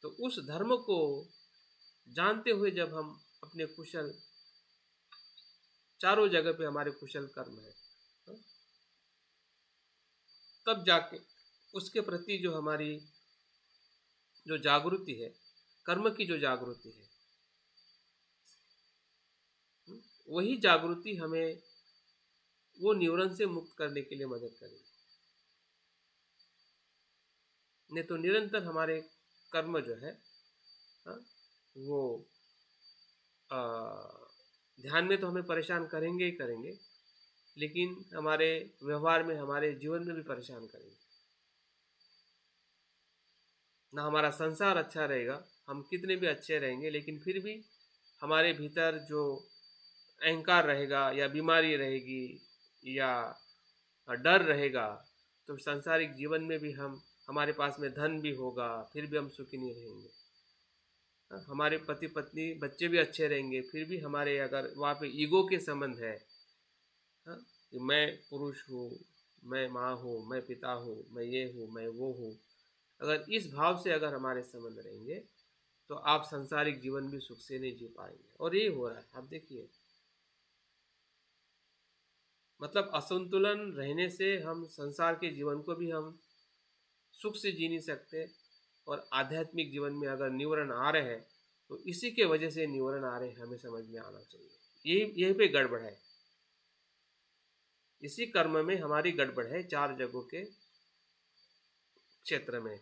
तो उस धर्म को जानते हुए जब हम अपने कुशल, चारों जगह पे हमारे कुशल कर्म है, तब जाके उसके प्रति जो हमारी जो जागृति है, कर्म की जो जागृति है, वही जागृति हमें वो न्यूरन से मुक्त करने के लिए मदद करेगी। नहीं तो निरंतर हमारे कर्म जो है, हाँ, वो ध्यान में तो हमें परेशान करेंगे ही करेंगे, लेकिन हमारे व्यवहार में, हमारे जीवन में भी परेशान करेंगे। ना हमारा संसार अच्छा रहेगा, हम कितने भी अच्छे रहेंगे लेकिन फिर भी हमारे भीतर जो अहंकार रहेगा या बीमारी रहेगी या डर रहेगा, तो सांसारिक जीवन में भी हम हमारे पास में धन भी होगा फिर भी हम सुखी नहीं रहेंगे। हमारे पति पत्नी बच्चे भी अच्छे रहेंगे फिर भी हमारे अगर वहाँ पे ईगो के संबंध है, हाँ, कि मैं पुरुष हूँ, मैं माँ हूँ, मैं पिता हूँ, मैं ये हूँ, मैं वो हूँ, अगर इस भाव से अगर हमारे संबंध रहेंगे तो आप संसारिक जीवन भी सुख से नहीं जी पाएंगे। और यही हो रहा है, आप देखिए, मतलब असंतुलन रहने से हम संसार के जीवन को भी हम सुख से जी नहीं सकते। और आध्यात्मिक जीवन में अगर निवरण आ रहे हैं तो इसी के वजह से निवरण आ रहे हैं, हमें समझ में आना चाहिए। यही पे गड़बड़ है, इसी कर्म में हमारी गड़बड़ है। 4 जगहों के क्षेत्र में,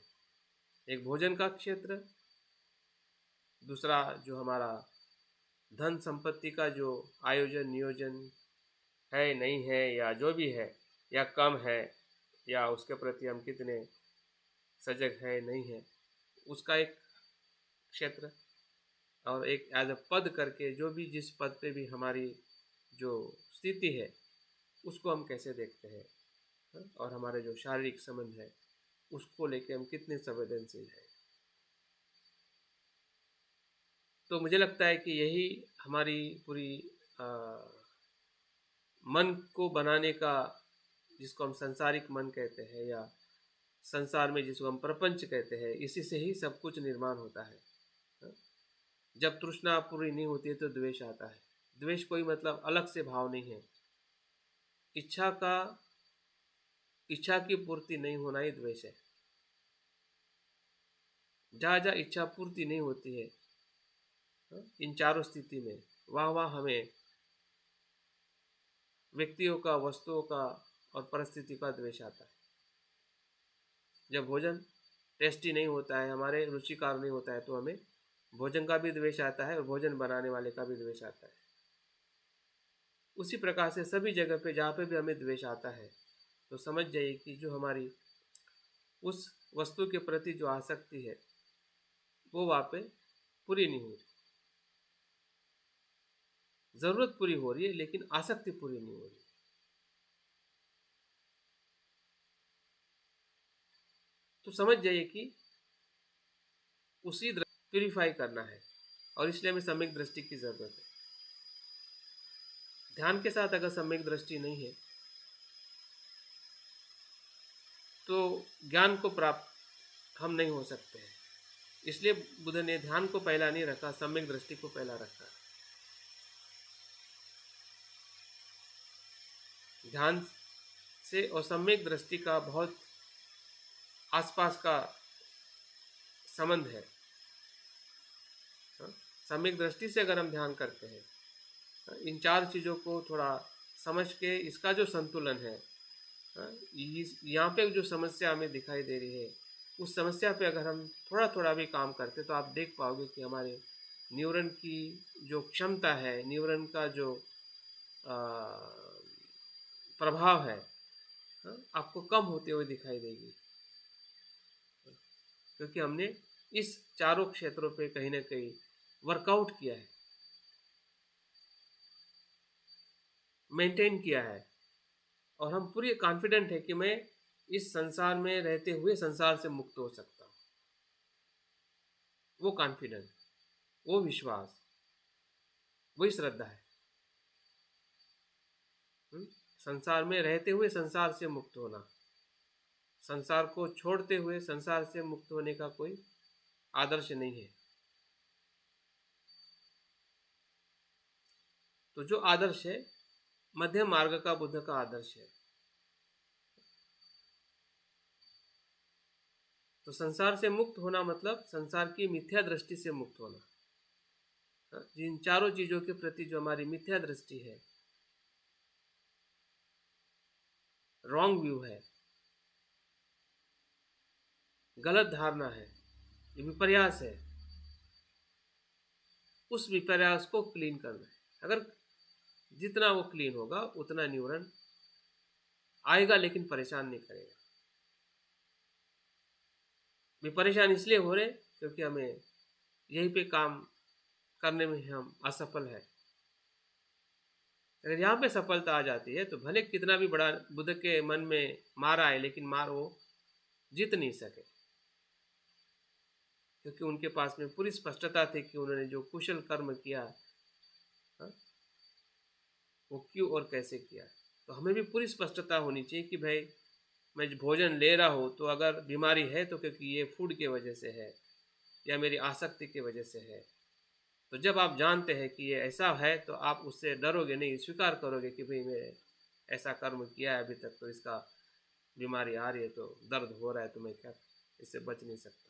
एक भोजन का क्षेत्र, दूसरा जो हमारा धन संपत्ति का जो आयोजन नियोजन है नहीं है, या जो भी है, या कम है, या उसके प्रति हम कितने सजग है नहीं है, उसका एक क्षेत्र। और एक एज अ पद करके, जो भी जिस पद पे भी हमारी जो स्थिति है उसको हम कैसे देखते हैं, हाँ? और हमारे जो शारीरिक संबंध है उसको लेके हम कितने संवेदनशील हैं। तो मुझे लगता है कि यही हमारी पूरी आ, मन को बनाने का, जिसको हम संसारिक मन कहते हैं, या संसार में जिसको हम प्रपंच कहते हैं, इसी से ही सब कुछ निर्माण होता है। हाँ? जब तृष्णा पूरी नहीं होती है तो द्वेष आता है। द्वेष कोई मतलब अलग से भाव नहीं है, इच्छा का, इच्छा की पूर्ति नहीं होना ही द्वेष है। जहाँ जहाँ इच्छा पूर्ति नहीं होती है, हाँ, इन चारों स्थिति में, वहाँ वहाँ हमें व्यक्तियों का, वस्तुओं का और परिस्थिति का द्वेष आता है। जब भोजन टेस्टी नहीं होता है, हमारे रुचिकार नहीं होता है, तो हमें भोजन का भी द्वेष आता है और भोजन बनाने वाले का भी द्वेष आता है। उसी प्रकार से सभी जगह पे जहाँ पे भी हमें द्वेष आता है तो समझ जाइए कि जो हमारी उस वस्तु के प्रति जो आसक्ति है वो वहाँ पे पूरी नहीं हो रही। ज़रूरत पूरी हो रही है लेकिन आसक्ति पूरी नहीं हो रही। तो समझ जाइए कि उसी प्यूरिफाई करना है, और इसलिए हमें सम्यक दृष्टि की ज़रूरत है। ध्यान के साथ अगर सम्यक दृष्टि नहीं है तो ज्ञान को प्राप्त हम नहीं हो सकते हैं। इसलिए बुद्ध ने ध्यान को पहला नहीं रखा, सम्यक दृष्टि को पहला रखा। ध्यान से और सम्यक दृष्टि का बहुत आसपास का संबंध है। सम्यक दृष्टि से अगर हम ध्यान करते हैं, इन 4 चीज़ों को थोड़ा समझ के, इसका जो संतुलन है, यहाँ पे जो समस्या हमें दिखाई दे रही है, उस समस्या पे अगर हम थोड़ा थोड़ा भी काम करते तो आप देख पाओगे कि हमारे न्यूरन की जो क्षमता है, न्यूरन का जो प्रभाव है, आपको कम होते हुए दिखाई देगी। क्योंकि हमने इस चारों क्षेत्रों पे कहीं ना कहीं वर्कआउट किया है, मेंटेन किया है, और हम पूरी कॉन्फिडेंट है कि मैं इस संसार में रहते हुए संसार से मुक्त हो सकता हूँ। वो कॉन्फिडेंस, वो विश्वास, वही श्रद्धा है। संसार में रहते हुए संसार से मुक्त होना, संसार को छोड़ते हुए संसार से मुक्त होने का कोई आदर्श नहीं है। तो जो आदर्श है मध्यम मार्ग का बुद्ध का आदर्श है। तो संसार से मुक्त होना मतलब संसार की मिथ्या दृष्टि से मुक्त होना। जिन चारों चीज़ों के प्रति जो हमारी मिथ्या दृष्टि है, रॉन्ग व्यू है, गलत धारणा है, ये विपर्यास है, उस विपर्यास को क्लीन करना है। अगर जितना वो क्लीन होगा उतना न्यूरन आएगा, लेकिन परेशान नहीं करेगा। भी परेशान इसलिए हो रहे क्योंकि हमें यहीं पे काम करने में हम असफल है। अगर यहाँ पे सफलता आ जाती है तो भले कितना भी बड़ा बुद्ध के मन में मार आए, लेकिन मार वो जीत नहीं सके, क्योंकि उनके पास में पूरी स्पष्टता थी कि उन्होंने जो कुशल कर्म किया, हाँ, वो क्यों और कैसे किया। तो हमें भी पूरी स्पष्टता होनी चाहिए कि भाई मैं जो भोजन ले रहा हूँ तो अगर बीमारी है तो क्योंकि ये फूड के वजह से है या मेरी आसक्ति की वजह से है। तो जब आप जानते हैं कि ये ऐसा है तो आप उससे डरोगे नहीं, स्वीकार करोगे कि भाई मैं ऐसा कर्म किया है अभी तक, तो इसका बीमारी आ रही है, तो दर्द हो रहा है, तो मैं क्या इससे बच नहीं सकता।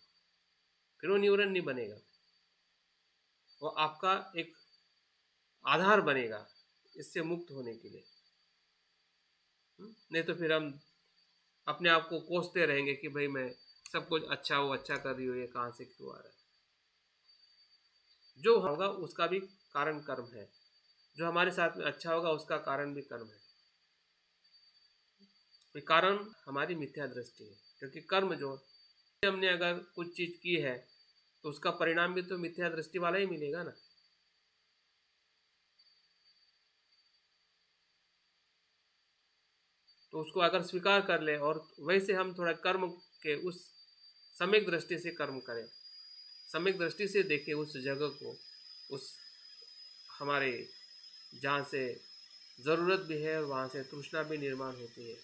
फिर वो न्यूरन नहीं बनेगा, वो आपका एक आधार बनेगा इससे मुक्त होने के लिए। नहीं तो फिर हम अपने आप को कोसते रहेंगे कि भाई मैं सब कुछ अच्छा हो, अच्छा कर रही हूँ, ये कहाँ से क्यों आ रहा है। जो होगा उसका भी कारण कर्म है, जो हमारे साथ में अच्छा होगा उसका कारण भी कर्म है। ये कारण हमारी मिथ्या दृष्टि है, क्योंकि कर्म जो हमने अगर कुछ चीज की है तो उसका परिणाम भी तो मिथ्या दृष्टि वाला ही मिलेगा ना। तो उसको अगर स्वीकार कर ले और वैसे हम थोड़ा कर्म के उस सम्यक दृष्टि से कर्म करें, सम्यक दृष्टि से देखें उस जगह को, उस हमारे जहाँ से ज़रूरत भी है और वहाँ से तृष्णा भी निर्माण होती है,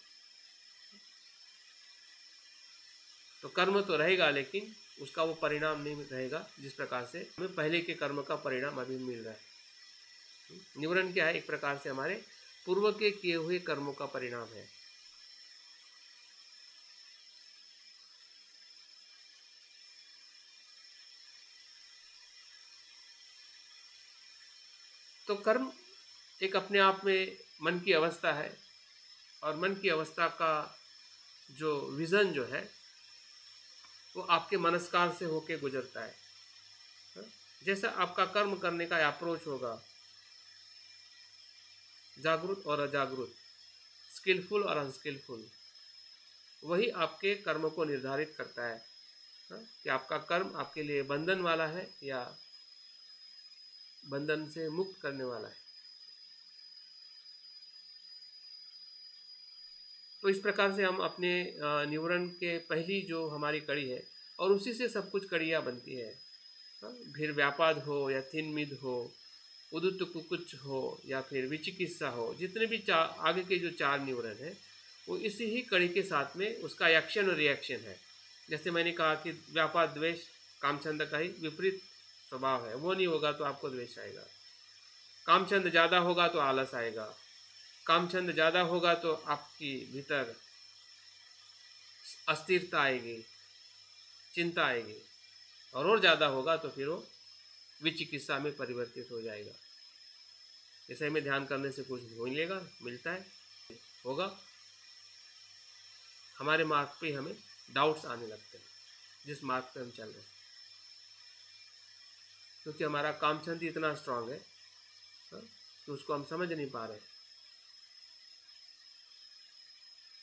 तो कर्म तो रहेगा लेकिन उसका वो परिणाम नहीं रहेगा जिस प्रकार से हमें पहले के कर्म का परिणाम अभी मिल रहा है। निवरण क्या है? एक प्रकार से हमारे पूर्व के किए हुए कर्मों का परिणाम है। तो कर्म एक अपने आप में मन की अवस्था है, और मन की अवस्था का जो विजन जो है वो आपके मनस्कार से होके गुजरता है। जैसा आपका कर्म करने का अप्रोच होगा, जागरूक और अजागरूक, स्किलफुल और अनस्किलफुल, वही आपके कर्म को निर्धारित करता है, कि आपका कर्म आपके लिए बंधन वाला है या बंधन से मुक्त करने वाला है। तो इस प्रकार से हम अपने निवरण के पहली जो हमारी कड़ी है, और उसी से सब कुछ कड़ियाँ बनती है। फिर व्यापाद हो या थिन मिद हो, उदुत कुकुच हो या फिर विचिकित्सा हो, जितने भी आगे के जो चार निवरण है वो इसी ही कड़ी के साथ में उसका एक्शन और रिएक्शन है। जैसे मैंने कहा कि व्यापाद द्वेष कामचंद का ही विपरीत स्वभाव है, वो नहीं होगा तो आपको द्वेष आएगा। कामचंद ज़्यादा होगा तो आलस आएगा, कामचंद ज़्यादा होगा तो आपकी भीतर अस्थिरता आएगी, चिंता आएगी, और ज़्यादा होगा तो फिर वो विचिकित्सा में परिवर्तित हो जाएगा। जैसे हमें ध्यान करने से कुछ मिलेगा, मिलता है, होगा, हमारे मार्ग पे हमें डाउट्स आने लगते हैं जिस मार्ग पे हम चल रहे हैं, क्योंकि हमारा कामचंद इतना स्ट्रांग है कि उसको हम समझ नहीं पा रहे।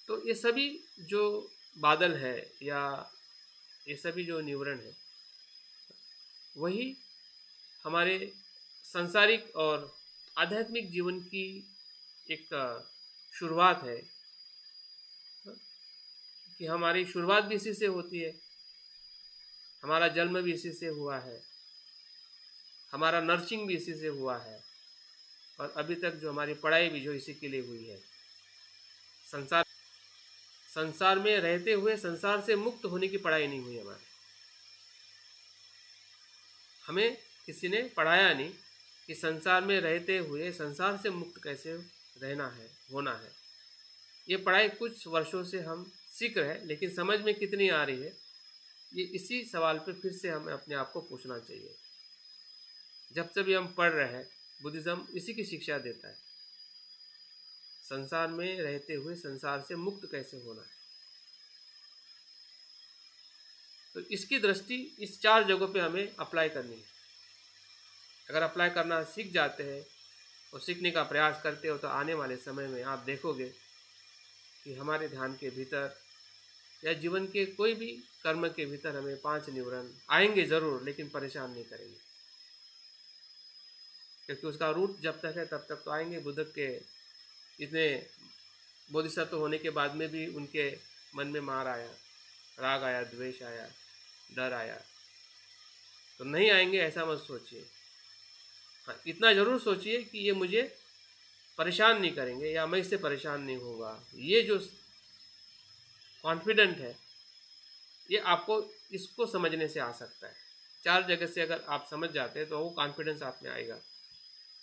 तो ये सभी जो बादल है या ये सभी जो निवरण है, वही हमारे सांसारिक और आध्यात्मिक जीवन की एक शुरुआत है, कि हमारी शुरुआत भी इसी से होती है, हमारा जन्म भी इसी से हुआ है, हमारा नर्सिंग भी इसी से हुआ है, और अभी तक जो हमारी पढ़ाई भी जो इसी के लिए हुई है। संसार संसार में रहते हुए संसार से मुक्त होने की पढ़ाई नहीं हुई हमारी, हमें किसी ने पढ़ाया नहीं कि संसार में रहते हुए संसार से मुक्त कैसे रहना है, होना है। ये पढ़ाई कुछ वर्षों से हम सीख रहे हैं, लेकिन समझ में कितनी आ रही है, ये इसी सवाल पे फिर से हमें अपने आप को पूछना चाहिए। जब से भी हम पढ़ रहे हैं, बुद्धिज़्म इसी की शिक्षा देता है, संसार में रहते हुए संसार से मुक्त कैसे होना है। तो इसकी दृष्टि इस चार जगहों पे हमें अप्लाई करनी है। अगर अप्लाई करना सीख जाते हैं और सीखने का प्रयास करते हो, तो आने वाले समय में आप देखोगे कि हमारे ध्यान के भीतर या जीवन के कोई भी कर्म के भीतर हमें 5 निवरण आएंगे ज़रूर, लेकिन परेशान नहीं करेंगे, क्योंकि उसका रूट जब तक है तब तक तो आएंगे। बुद्ध के इतने बोधिसत्व होने के बाद में भी उनके मन में मार आया, राग आया, द्वेष आया, डर आया, तो नहीं आएंगे ऐसा मत सोचिए। हाँ, इतना ज़रूर सोचिए कि ये मुझे परेशान नहीं करेंगे या मैं इससे परेशान नहीं होगा। ये जो कॉन्फिडेंट है, ये आपको इसको समझने से आ सकता है। 4 जगह से अगर आप समझ जाते हैं तो वो कॉन्फिडेंस आप में आएगा,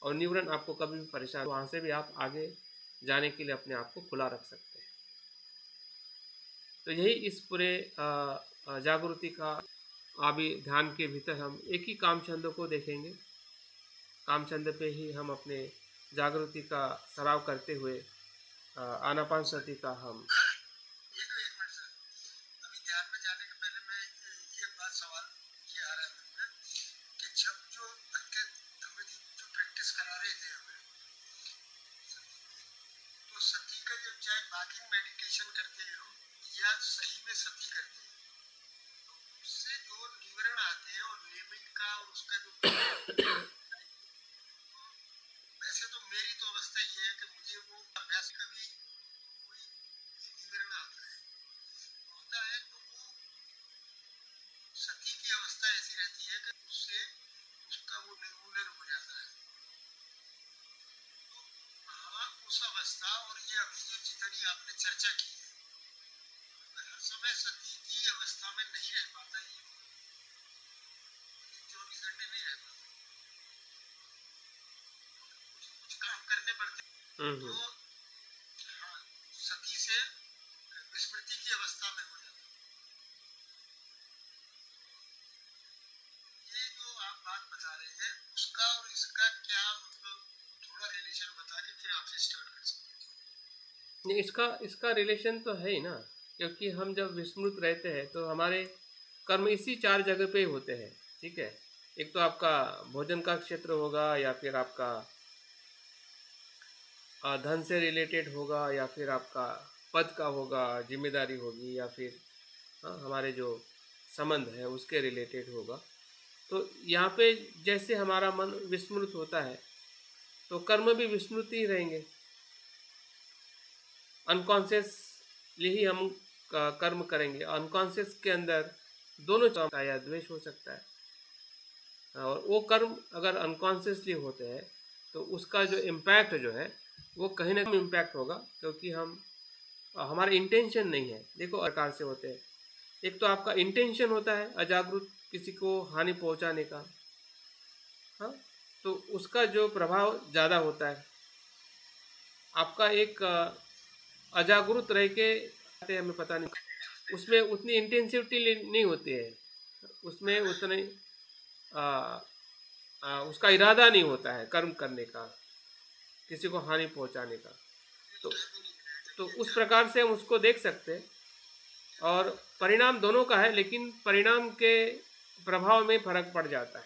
और न्यूरन आपको कभी भी परेशान, वहाँ से भी आप आगे जाने के लिए अपने आप को खुला रख सकते हैं। तो यही इस पूरे जागृति का अभी ध्यान के भीतर हम एक ही कामचंद को देखेंगे। कामचंद पे ही हम अपने जागृति का सराव करते हुए आनापान सति का हम ये तो एक मिनट सर, अभी ध्यान में जाने के पहले मैं ये बात सवाल ये आ रहा है मन में कि जब जो अंकित हमें जो प्रैक्टिस करा रहे थे हमें, तो सती का जब चाहे बाकी मेडिटेशन करते हैं हम या सही में सती करते हैं, तो उससे जो निवरण आते हैं और नेमिंग का और उसका जो वैसे तो मेरी तो अवस्था ये है कि मुझे वो अभ्यास कभी कोई निवरण होता है तो वो सती की अवस्था ऐसी रहती है कि उससे उसका वो निर्मूलन हो जाता है। तो हाँ, उस अवस्था और ये अभी जो जितनी आपने चर्चा की है, मैं हर समय सती की अवस्था में नहीं रह पाता, ये 24 घंटे नहीं रह पाता, कुछ काम करने पड़ते। तो हाँ, सती से विस्मृति की अवस्था में हो जाता। ये जो आप बात बता रहे हैं उसका और इसका क्या मतलब, थोड़ा रिलेशन बता के फिर आपसे स्टार्ट कर सकते हैं। नहीं, इसका रिलेशन तो है ही ना, क्योंकि हम जब विस्मृत रहते हैं तो हमारे कर्म इसी 4 जगह पे ही होते हैं। ठीक है, एक तो आपका भोजन का क्षेत्र होगा, या फिर आपका धन से रिलेटेड होगा, या फिर आपका पद का होगा, जिम्मेदारी होगी, या फिर हमारे जो संबंध है उसके रिलेटेड होगा। तो यहाँ पे जैसे हमारा मन विस्मृत होता है तो कर्म भी विस्मृत ही रहेंगे। अनकॉन्शियसली ही हम कर्म करेंगे। अनकॉन्शियस के अंदर दोनों चीज़ या द्वेष हो सकता है, और वो कर्म अगर अनकॉन्शियसली होते हैं तो उसका जो इम्पैक्ट जो है वो कहीं ना कहीं इम्पैक्ट होगा, क्योंकि हमारा इंटेंशन नहीं है। देखो प्रकार से होते हैं, एक तो आपका इंटेंशन होता है अजागरूक किसी को हानि पहुंचाने का, हाँ, तो उसका जो प्रभाव ज़्यादा होता है। आपका एक अजागरूक रह के हमें पता नहीं, उसमें उतनी इंटेंसिटी नहीं होती है, उसमें उतने उसका इरादा नहीं होता है कर्म करने का, किसी को हानि पहुंचाने का। तो उस प्रकार से हम उसको देख सकते हैं, और परिणाम दोनों का है, लेकिन परिणाम के प्रभाव में फर्क पड़ जाता है।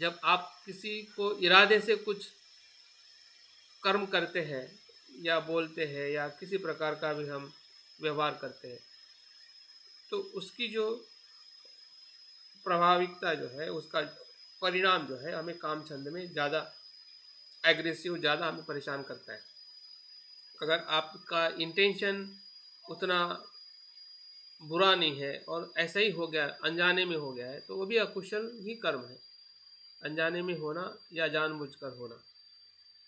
जब आप किसी को इरादे से कुछ कर्म करते हैं या बोलते हैं या किसी प्रकार का भी हम व्यवहार करते हैं, तो उसकी जो प्रभाविकता जो है, उसका परिणाम जो है हमें काम छंद में ज़्यादा एग्रेसिव, ज़्यादा हमें परेशान करता है। अगर आपका इंटेंशन उतना बुरा नहीं है और ऐसा ही हो गया, अनजाने में हो गया है, तो वो भी अकुशल ही कर्म है, अनजाने में होना या जानबूझकर होना।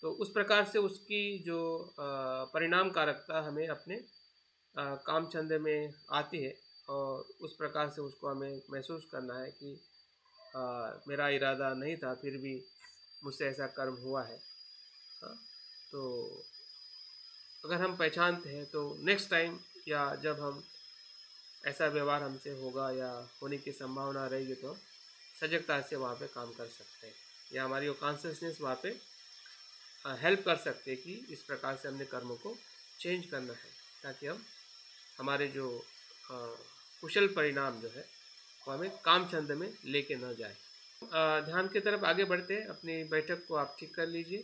तो उस प्रकार से उसकी जो परिणाम कारकता हमें अपने काम छंद में आती है, और उस प्रकार से उसको हमें महसूस करना है कि मेरा इरादा नहीं था, फिर भी मुझसे ऐसा कर्म हुआ है। हाँ, तो अगर हम पहचानते हैं तो नेक्स्ट टाइम या जब हम ऐसा व्यवहार हमसे होगा या होने की संभावना रहेगी तो सजगता से वहाँ पे काम कर सकते हैं, या हमारी वो कॉन्शियसनेस वहाँ पे हेल्प कर सकते हैं कि इस प्रकार से हमने कर्मों को चेंज करना है, ताकि हम हमारे जो कुशल परिणाम जो है वो हमें काम छंद में लेके न जाए। ध्यान की तरफ आगे बढ़ते हैं। अपनी बैठक को आप ठीक कर लीजिए।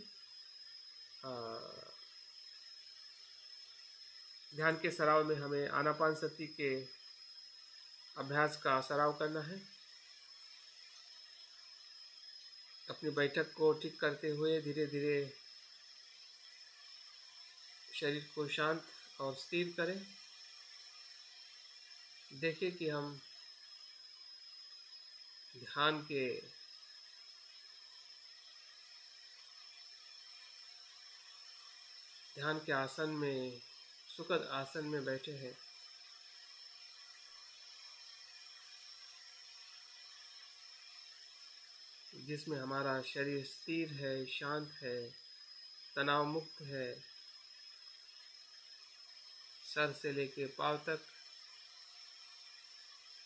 ध्यान के सराव में हमें आनापान सति के अभ्यास का सराव करना है। अपनी बैठक को ठीक करते हुए धीरे धीरे शरीर को शांत और स्थिर करें। देखें कि हम ध्यान के आसन में, सुखद आसन में बैठे हैं, जिसमें हमारा शरीर स्थिर है, शांत है, तनाव मुक्त है, सर से लेके पाँव तक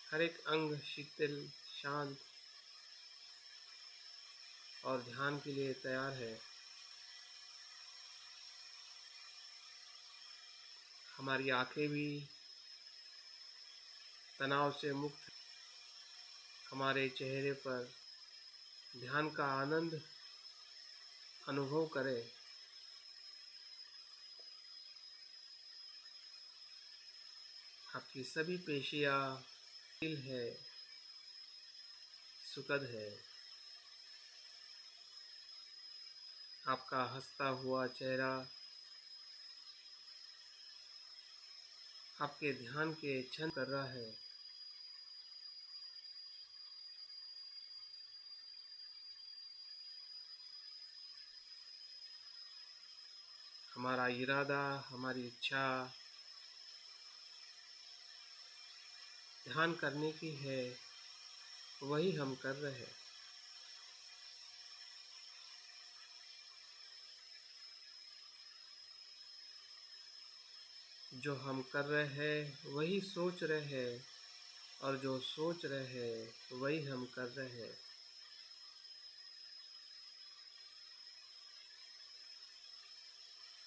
हर एक अंग शीतल, शांत और ध्यान के लिए तैयार है। हमारी आंखें भी तनाव से मुक्त, हमारे चेहरे पर ध्यान का आनंद अनुभव करें। आपकी सभी पेशियाँ स्थिर है, सुखद है। आपका हंसता हुआ चेहरा आपके ध्यान के क्षण कर रहा है। हमारा इरादा, हमारी इच्छा ध्यान करने की है, वही हम कर रहे हैं। जो हम कर रहे हैं वही सोच रहे हैं, और जो सोच रहे हैं वही हम कर रहे हैं।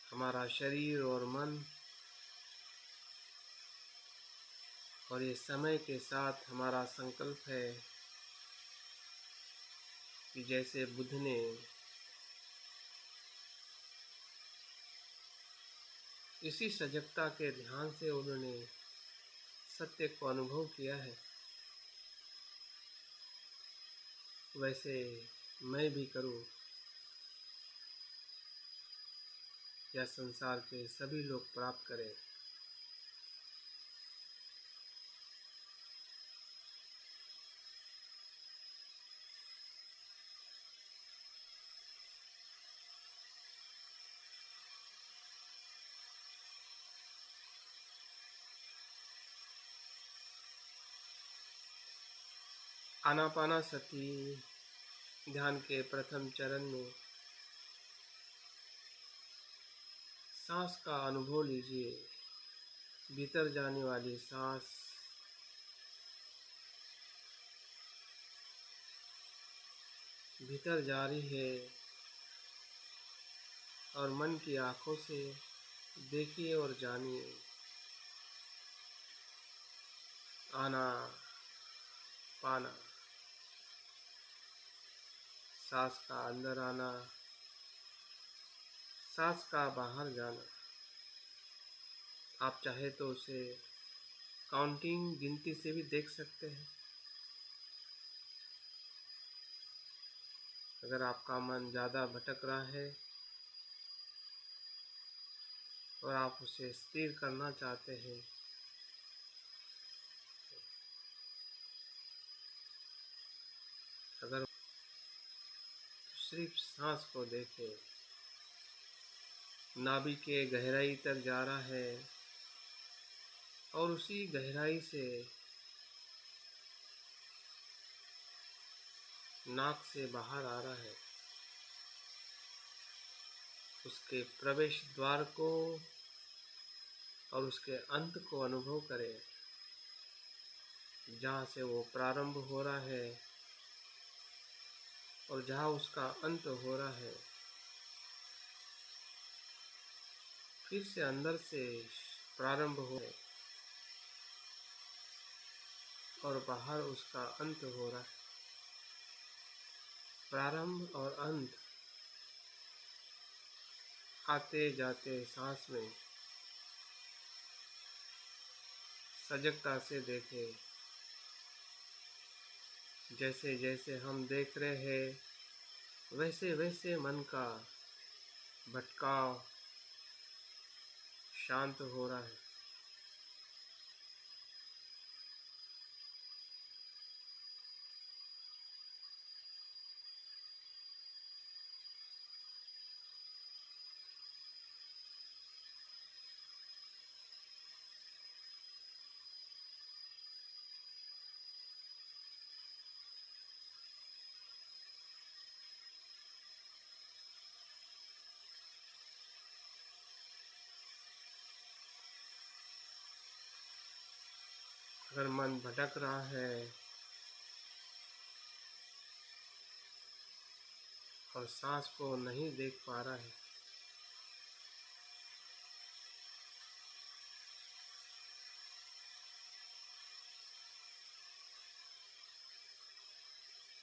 हमारा शरीर और मन और ये समय के साथ हमारा संकल्प है कि जैसे बुद्ध ने इसी सजगता के ध्यान से उन्होंने सत्य को अनुभव किया है, वैसे मैं भी करूं, या संसार के सभी लोग प्राप्त करें। आनापानासति ध्यान के प्रथम चरण में सांस का अनुभव लीजिए। भीतर जाने वाली सांस भीतर जा रही है, और मन की आंखों से देखिए और जानिए। आना पाना, सांस का अंदर आना, सांस का बाहर जाना। आप चाहे तो उसे काउंटिंग, गिनती से भी देख सकते हैं। अगर आपका मन ज़्यादा भटक रहा है और आप उसे स्थिर करना चाहते हैं, अगर सिर्फ सांस को देखें, नाभि के गहराई तक जा रहा है और उसी गहराई से नाक से बाहर आ रहा है। उसके प्रवेश द्वार को और उसके अंत को अनुभव करें, जहाँ से वो प्रारंभ हो रहा है और जहाँ उसका अंत हो रहा है। फिर से अंदर से प्रारंभ हो और बाहर उसका अंत हो रहा है। प्रारंभ और अंत आते जाते सांस में सजगता से देखें। जैसे जैसे हम देख रहे हैं, वैसे वैसे मन का भटकाव शांत हो रहा है। अगर मन भटक रहा है और सांस को नहीं देख पा रहा है,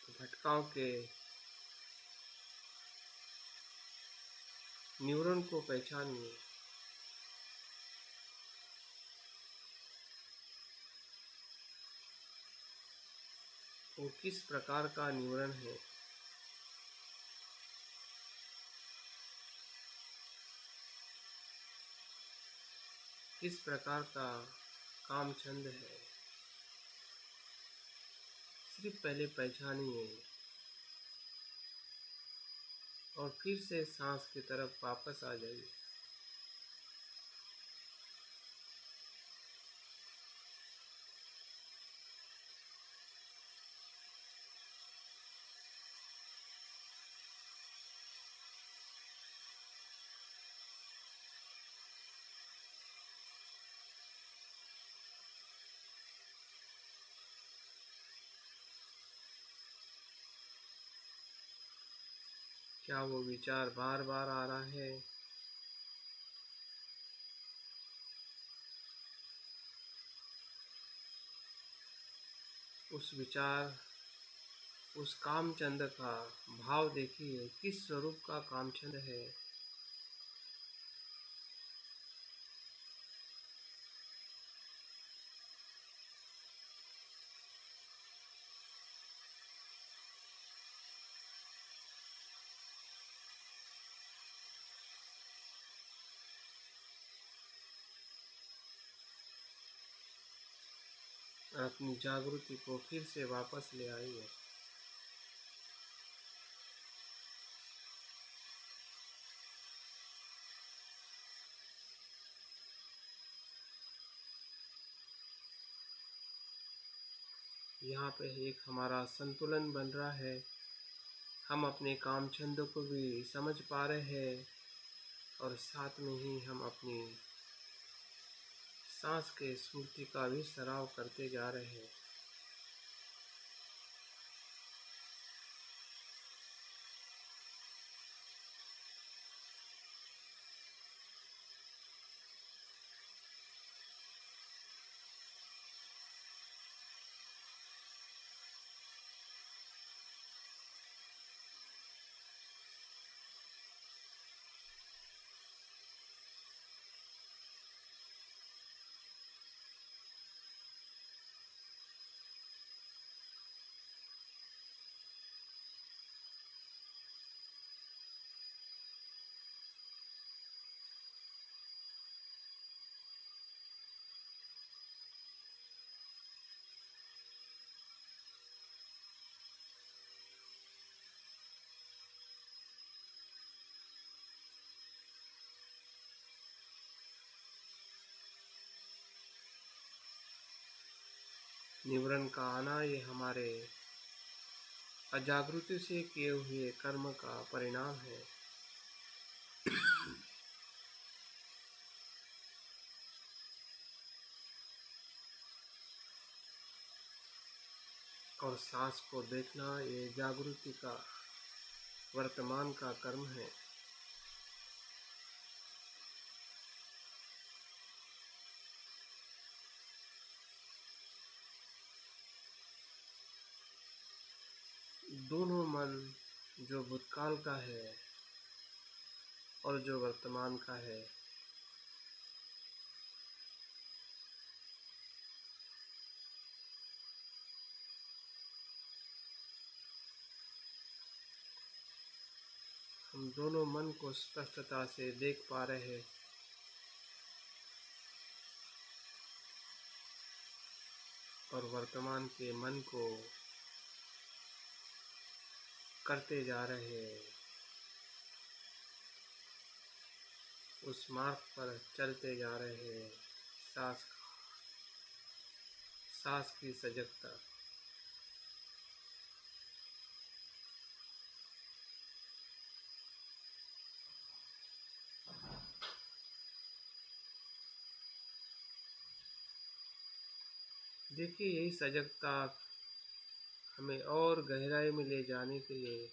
तो भटकाव के न्यूरॉन को पहचानिए। वो किस प्रकार का न्यूरॉन है, किस प्रकार का काम छंद है, सिर्फ पहले पहचानिए और फिर से सांस की तरफ वापस आ जाइए। क्या वो विचार बार बार आ रहा है? उस विचार, उस कामचंद का भाव देखिए, किस स्वरूप का कामचंद है। और अपनी जागृति को फिर से वापस ले आइए। यहाँ पे एक हमारा संतुलन बन रहा है। हम अपने काम छंदों को भी समझ पा रहे हैं और साथ में ही हम अपनी सांस के स्मृति का भी सराव करते जा रहे हैं। निवरण का आना ये हमारे अजागृति से किए हुए कर्म का परिणाम है। और सांस को देखना ये जागृति का वर्तमान का कर्म है। दोनों मन, जो भूतकाल का है और जो वर्तमान का है, हम दोनों मन को स्पष्टता से देख पा रहे हैं। और वर्तमान के मन को करते जा रहे हैं, उस मार्ग पर चलते जा रहे हैं। सांस सांस की सजगता। देखिए, यही सजगता हमें और गहराई में ले जाने के लिए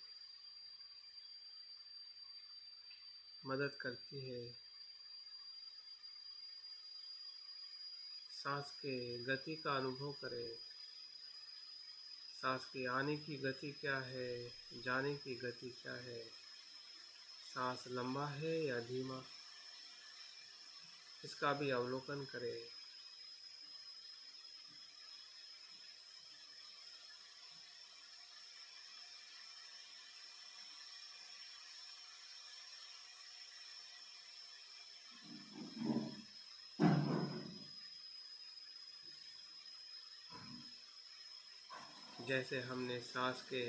मदद करती है। सांस के गति का अनुभव करें। सांस के आने की गति क्या है, जाने की गति क्या है, सांस लंबा है या धीमा, इसका भी अवलोकन करें। जैसे हमने सांस के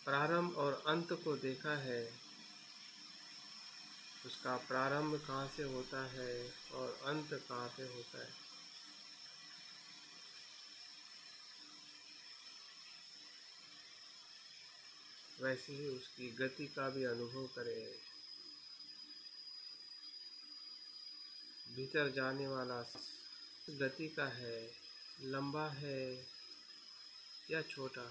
प्रारंभ और अंत को देखा है, उसका प्रारंभ कहाँ से होता है और अंत कहाँ पे होता है, वैसे ही उसकी गति का भी अनुभव करें। भीतर जाने वाला गति का है, लंबा है या छोटा।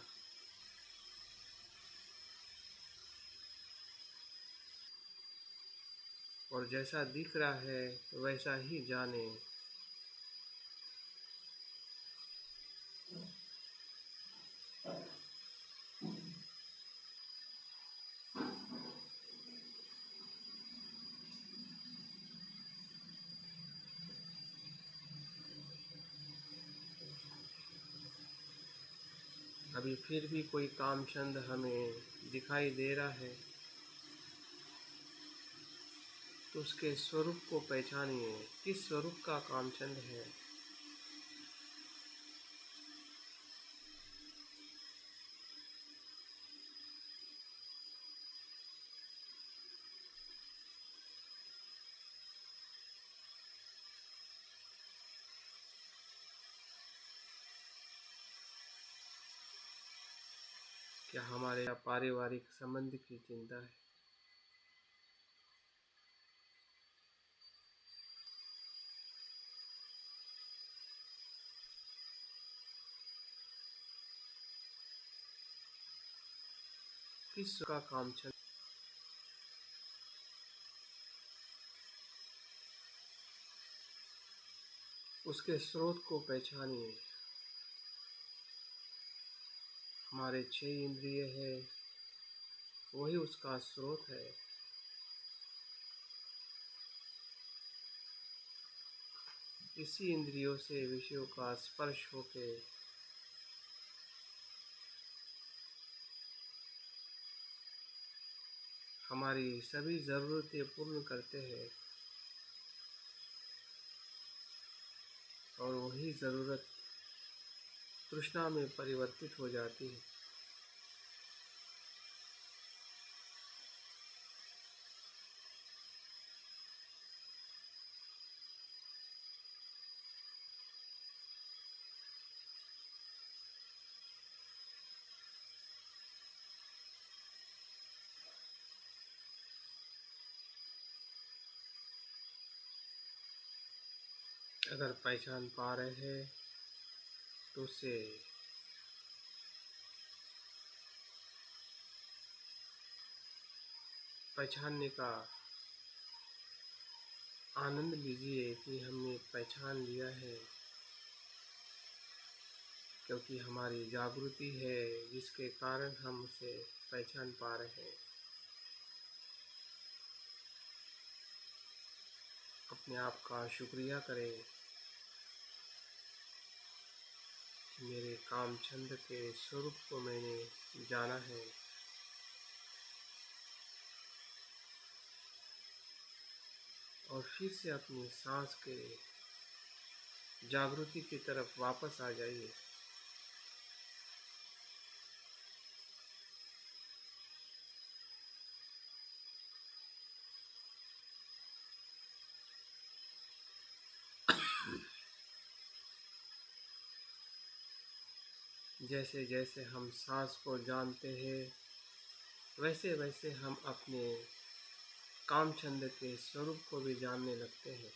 और जैसा दिख रहा है वैसा ही जाने। अभी फिर भी कोई काम छंद हमें दिखाई दे रहा है तो उसके स्वरूप को पहचानिए। किस स्वरूप का काम छंद है। क्या हमारे या पारिवारिक संबंध की चिंता है। किस का काम छंद, उसके स्रोत को पहचानिए। हमारे 6 इंद्रिय है, वही उसका स्रोत है। इसी इंद्रियों से विषयों का स्पर्श होके हमारी सभी ज़रूरतें पूर्ण करते हैं। और वही ज़रूरत तृष्णा में परिवर्तित हो जाती है। अगर पहचान पा रहे हैं तो उसे पहचानने का आनंद लीजिए कि हमने पहचान लिया है, क्योंकि हमारी जागृति है जिसके कारण हम उसे पहचान पा रहे हैं। अपने आप का शुक्रिया करें कि मेरे काम छंद के स्वरूप को मैंने जाना है। और फिर से अपनी सांस के जागृति की तरफ वापस आ जाइए। जैसे जैसे हम सांस को जानते हैं वैसे वैसे हम अपने काम छंद के स्वरूप को भी जानने लगते हैं।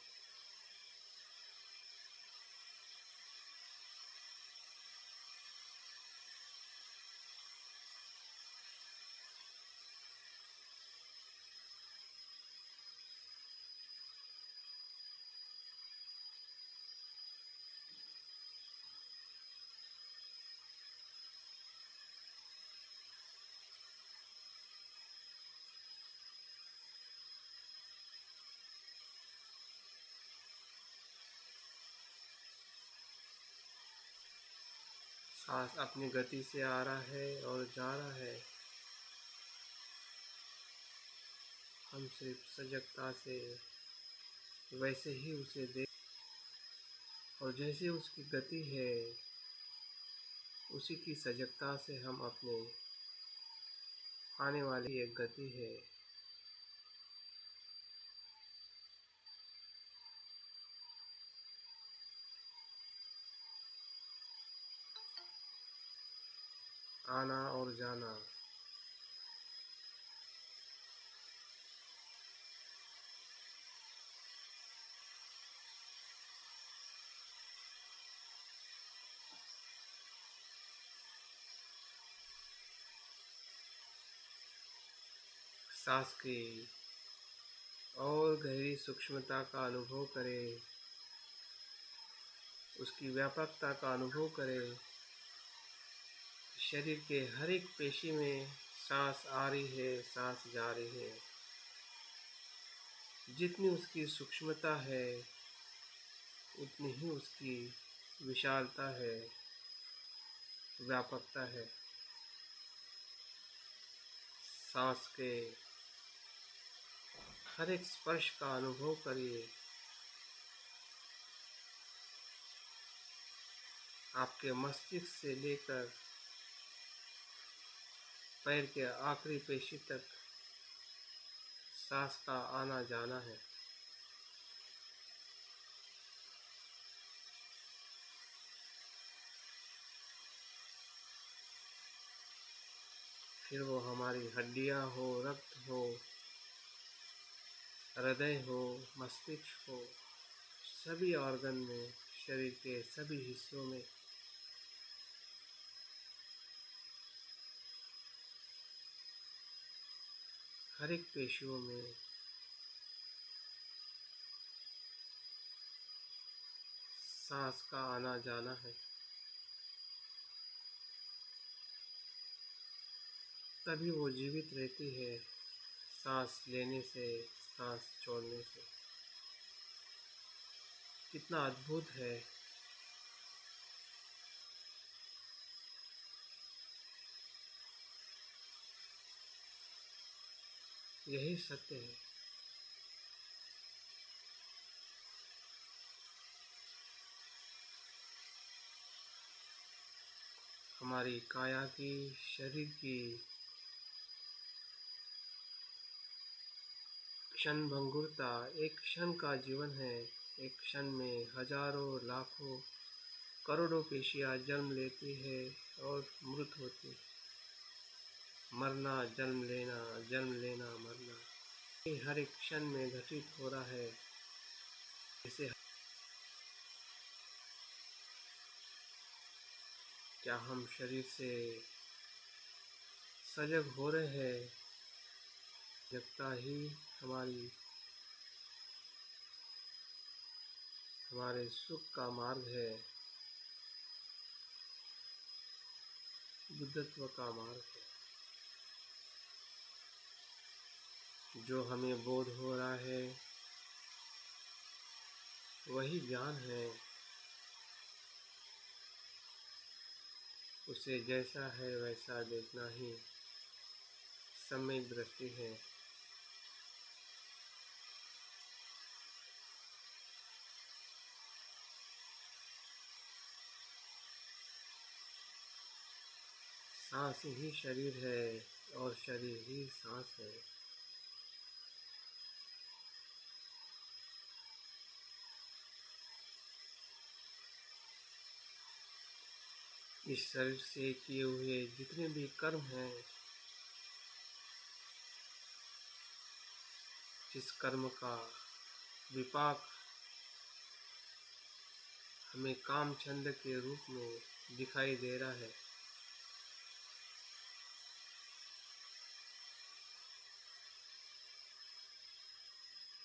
सांस अपनी गति से आ रहा है और जा रहा है। हम सिर्फ सजगता से वैसे ही उसे देख, और जैसे उसकी गति है उसी की सजगता से हम अपने आने वाली एक गति है। आना और जाना। सांस की और गहरी सूक्ष्मता का अनुभव करें, उसकी व्यापकता का अनुभव करें। शरीर के हर एक पेशी में सांस आ रही है, सांस जा रही है। जितनी उसकी सूक्ष्मता है उतनी ही उसकी विशालता है, व्यापकता है। सांस के हर एक स्पर्श का अनुभव करिए। आपके मस्तिष्क से लेकर पैर के आखिरी पेशी तक सांस का आना जाना है। फिर वो हमारी हड्डियां हो, रक्त हो, हृदय हो, मस्तिष्क हो, सभी ऑर्गन में, शरीर के सभी हिस्सों में हर एक पेशियों में सांस का आना जाना है। तभी वो जीवित रहती है, सांस लेने से, सांस छोड़ने से। कितना अद्भुत है। यही सत्य है। हमारी काया की, शरीर की क्षण भंगुरता एक क्षण का जीवन है। एक क्षण में हजारों, लाखों, करोड़ों पेशियां जन्म लेती है और मृत होती है। मरना, जन्म लेना, जन्म लेना, मरना, ये हर एक क्षण में घटित हो रहा है। इसे क्या हम शरीर से सजग हो रहे हैं? जगता ही हमारी हमारे सुख का मार्ग है, बुद्धत्व का मार्ग है। जो हमें बोध हो रहा है वही ज्ञान है। उसे जैसा है वैसा देखना ही सम्यक दृष्टि है। सांस ही शरीर है और शरीर ही सांस है। इस शरीर से किए हुए जितने भी कर्म हैं, जिस कर्म का विपाक हमें काम छंद के रूप में दिखाई दे रहा है,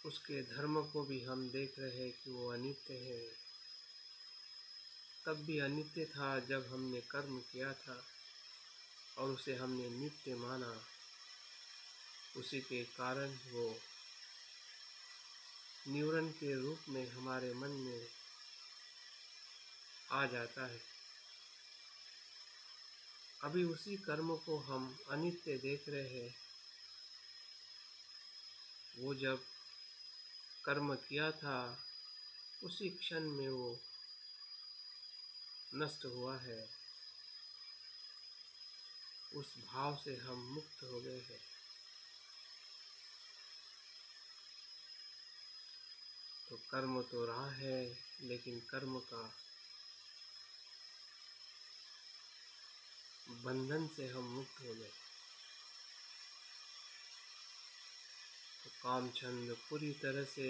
उसके धर्म को भी हम देख रहे हैं कि वो अनित्य है। तब भी अनित्य था जब हमने कर्म किया था और उसे हमने नित्य माना। उसी के कारण वो न्यूरन के रूप में हमारे मन में आ जाता है। अभी उसी कर्म को हम अनित्य देख रहे हैं। वो जब कर्म किया था उसी क्षण में वो नष्ट हुआ है। उस भाव से हम मुक्त हो गए हैं। तो कर्म तो रहा है, लेकिन कर्म का बंधन से हम मुक्त हो गए। तो कामचंद पूरी तरह से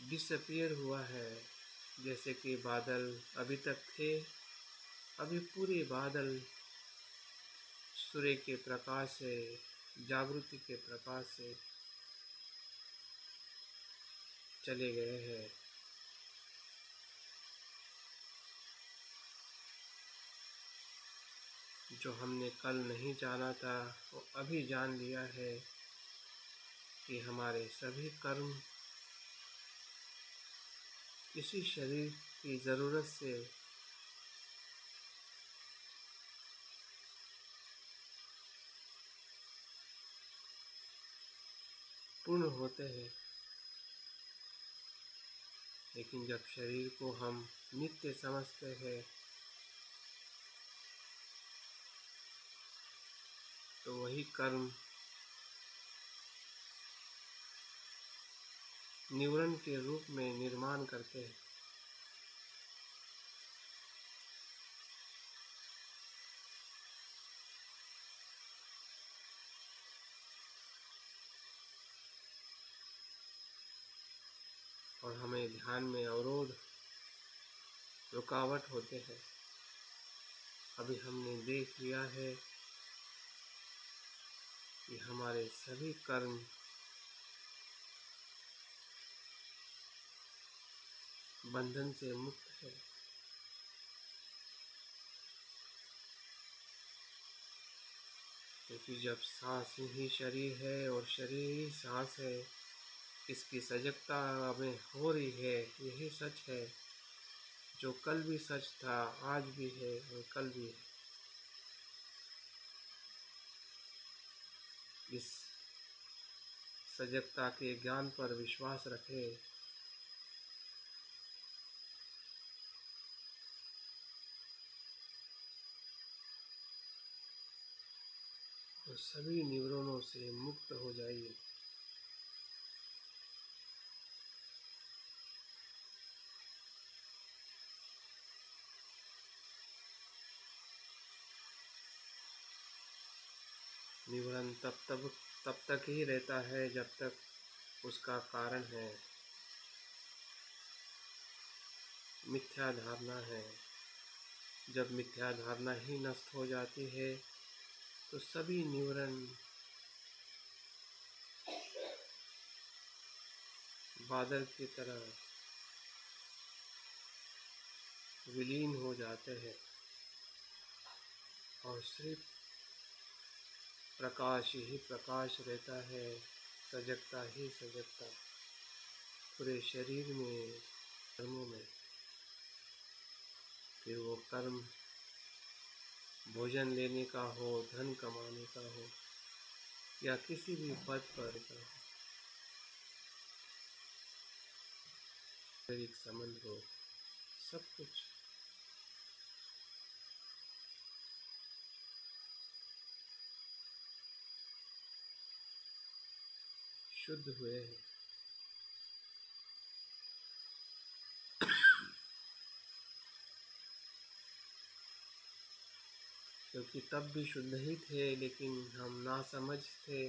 डिसअपियर हुआ है। जैसे कि बादल अभी तक थे, अभी पूरे बादल सूर्य के प्रकाश से, जागृति के प्रकाश से चले गए हैं। जो हमने कल नहीं जाना था वो अभी जान लिया है कि हमारे सभी कर्म इसी शरीर की ज़रूरत से पूर्ण होते हैं। लेकिन जब शरीर को हम नित्य समझते हैं तो वही कर्म निवरण के रूप में निर्माण करते हैं। और हमें ध्यान में अवरोध, रुकावट होते हैं। अभी हमने देख लिया है कि हमारे सभी कर्म बंधन से मुक्त है। क्योंकि जब सांस ही शरीर है और शरीर ही सांस है, इसकी सजगता हमें हो रही है। यही सच है, जो कल भी सच था, आज भी है और कल भी है। इस सजगता के ज्ञान पर विश्वास रखें। और सभी निवरणों से मुक्त हो जाइए। निवरण तब तक ही रहता है जब तक उसका कारण है, मिथ्या धारणा है। जब मिथ्या धारणा ही नष्ट हो जाती है तो सभी निवरण बादल की तरह विलीन हो जाते हैं और सिर्फ प्रकाश ही प्रकाश रहता है, सजगता ही सजगता पूरे शरीर में, कर्मों में। फिर वो कर्म भोजन लेने का हो, धन कमाने का हो, या किसी भी पद पर का हो, शारीरिक संबंध हो, सब कुछ शुद्ध हुए हैं। क्योंकि तब भी शुद्ध ही थे, लेकिन हम नासमझ थे।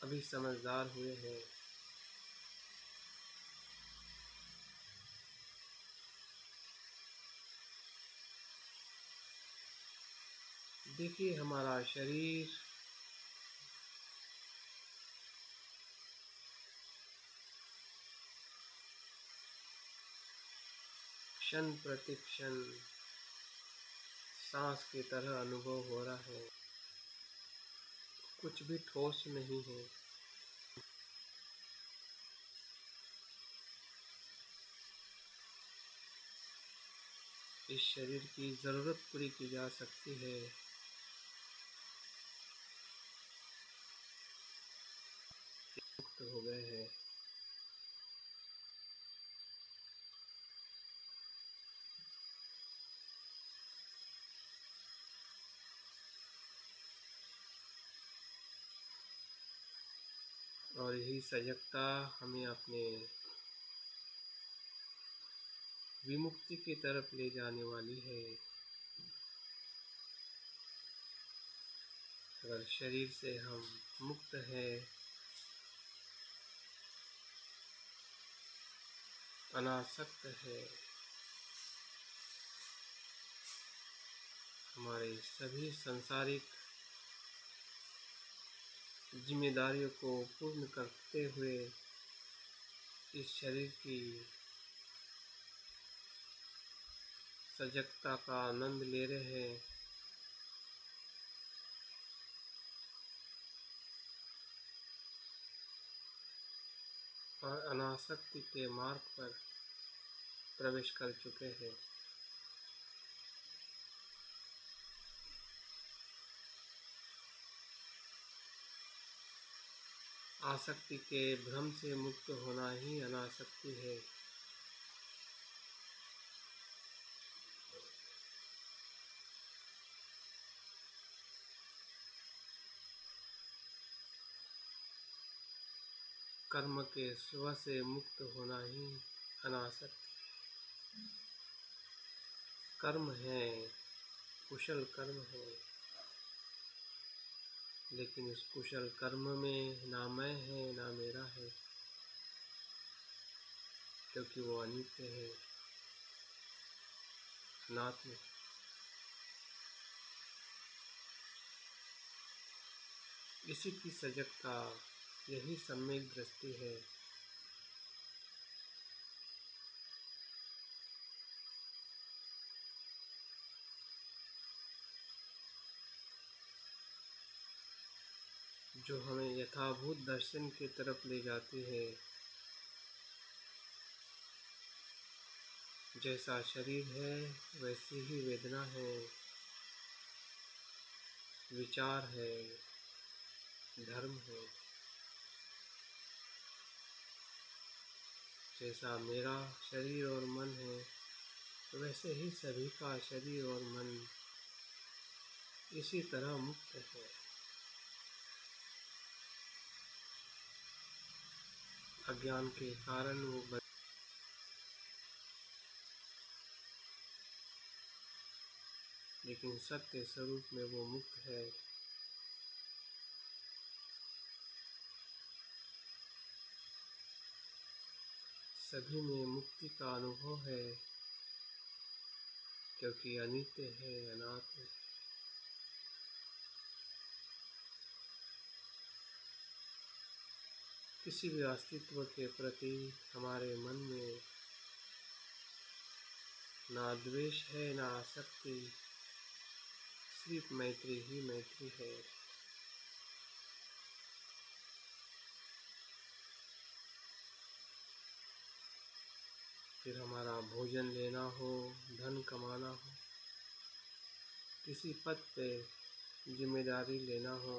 अभी समझदार हुए हैं। देखिए हमारा शरीर क्षण प्रति क्षण सांस की तरह अनुभव हो रहा है। कुछ भी ठोस नहीं है। इस शरीर की ज़रूरत पूरी की जा सकती है। मुक्त हो गए हैं। और यही सजगता हमें अपने विमुक्ति की तरफ ले जाने वाली है। अगर शरीर से हम मुक्त हैं, अनासक्त है, हमारे सभी सांसारिक जिम्मेदारियों को पूर्ण करते हुए इस शरीर की सजगता का आनंद ले रहे हैं, और अनासक्ति के मार्ग पर प्रवेश कर चुके हैं। आसक्ति के भ्रम से मुक्त होना ही अनासक्ति है। कर्म के स्व से मुक्त होना ही अनासक्ति है। कर्म है, कुशल कर्म है, लेकिन इस कुशल कर्म में ना मैं है ना मेरा है, क्योंकि वो अनित्य है, अनात्म है। इसी की सजगता, यही सम्यक दृष्टि है। जो हमें यथाभूत दर्शन की तरफ ले जाती है। जैसा शरीर है वैसी ही वेदना है, विचार है, धर्म है। जैसा मेरा शरीर और मन है, वैसे ही सभी का शरीर और मन इसी तरह मुक्त है। अज्ञान के कारण वो लेकिन सत्य स्वरूप में वो मुक्त है। सभी में मुक्ति का अनुभव है, क्योंकि अनित्य है, अनात्म है। किसी भी अस्तित्व के प्रति हमारे मन में ना द्वेष है ना आसक्ति, सिर्फ मैत्री ही मैत्री है। फिर हमारा भोजन लेना हो, धन कमाना हो, किसी पद पे जिम्मेदारी लेना हो,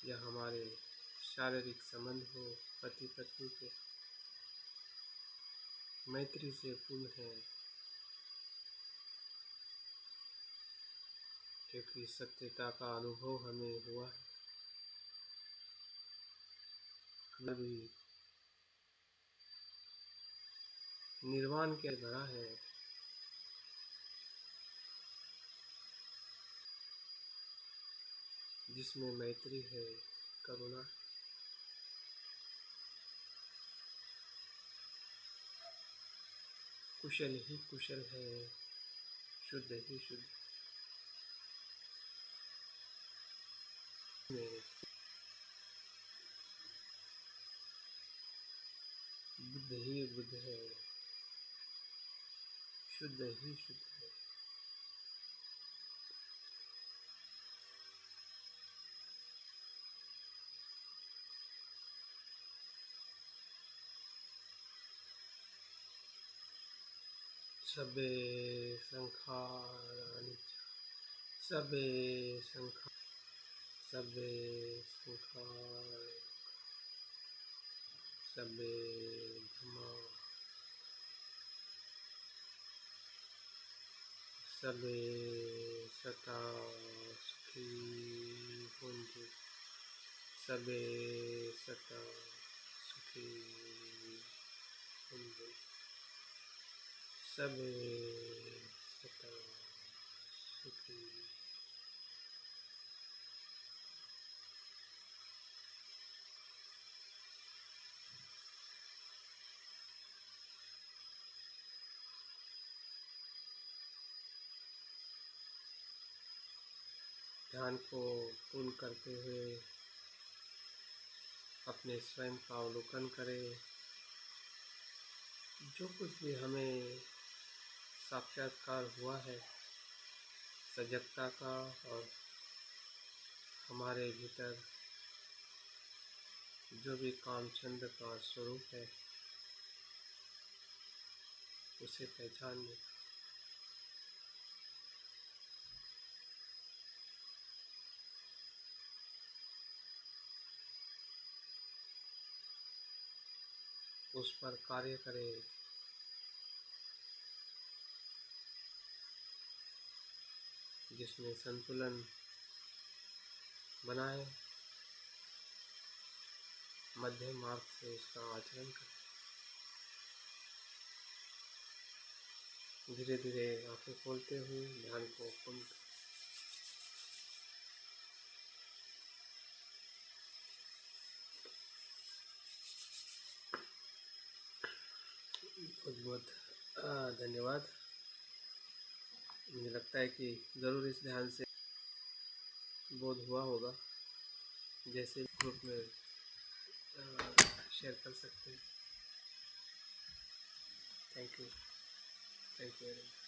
या हमारे शारीरिक संबंध हो पति पत्नी के, मैत्री से पूर्ण है, क्योंकि सत्यता का अनुभव हमें हुआ है। हमें भी निर्वाण के भरा है, जिसमें मैत्री है, करुणा है। कुशल ही कुशल है, शुद्ध ही शुद्ध है। बुद्ध ही बुद्ध है, शुद्ध ही शुद्ध है। सबे संखारानि सबे संखा सबे संखार सबे धम्मा सबे सता सुखी होंगे सबे सता सुखी होंगे सबे सता सुखी। ध्यान को पूर्ण करते हुए अपने स्वयं का अवलोकन करें। जो कुछ भी हमें साक्षात्कार हुआ है सजगता का और हमारे भीतर जो भी कामचंद का स्वरूप है उसे पहचानिए। उस पर कार्य करें। जिसमें संतुलन बनाए मध्यम मार्ग से उसका आचरण करें। धीरे धीरे आंखें खोलते हुए ध्यान को पूर्ण करें। बहुत बहुत धन्यवाद। मुझे लगता है कि ज़रूर इस ध्यान से बोध हुआ होगा। जैसे ग्रुप में शेयर कर सकते हैं। Thank you very much.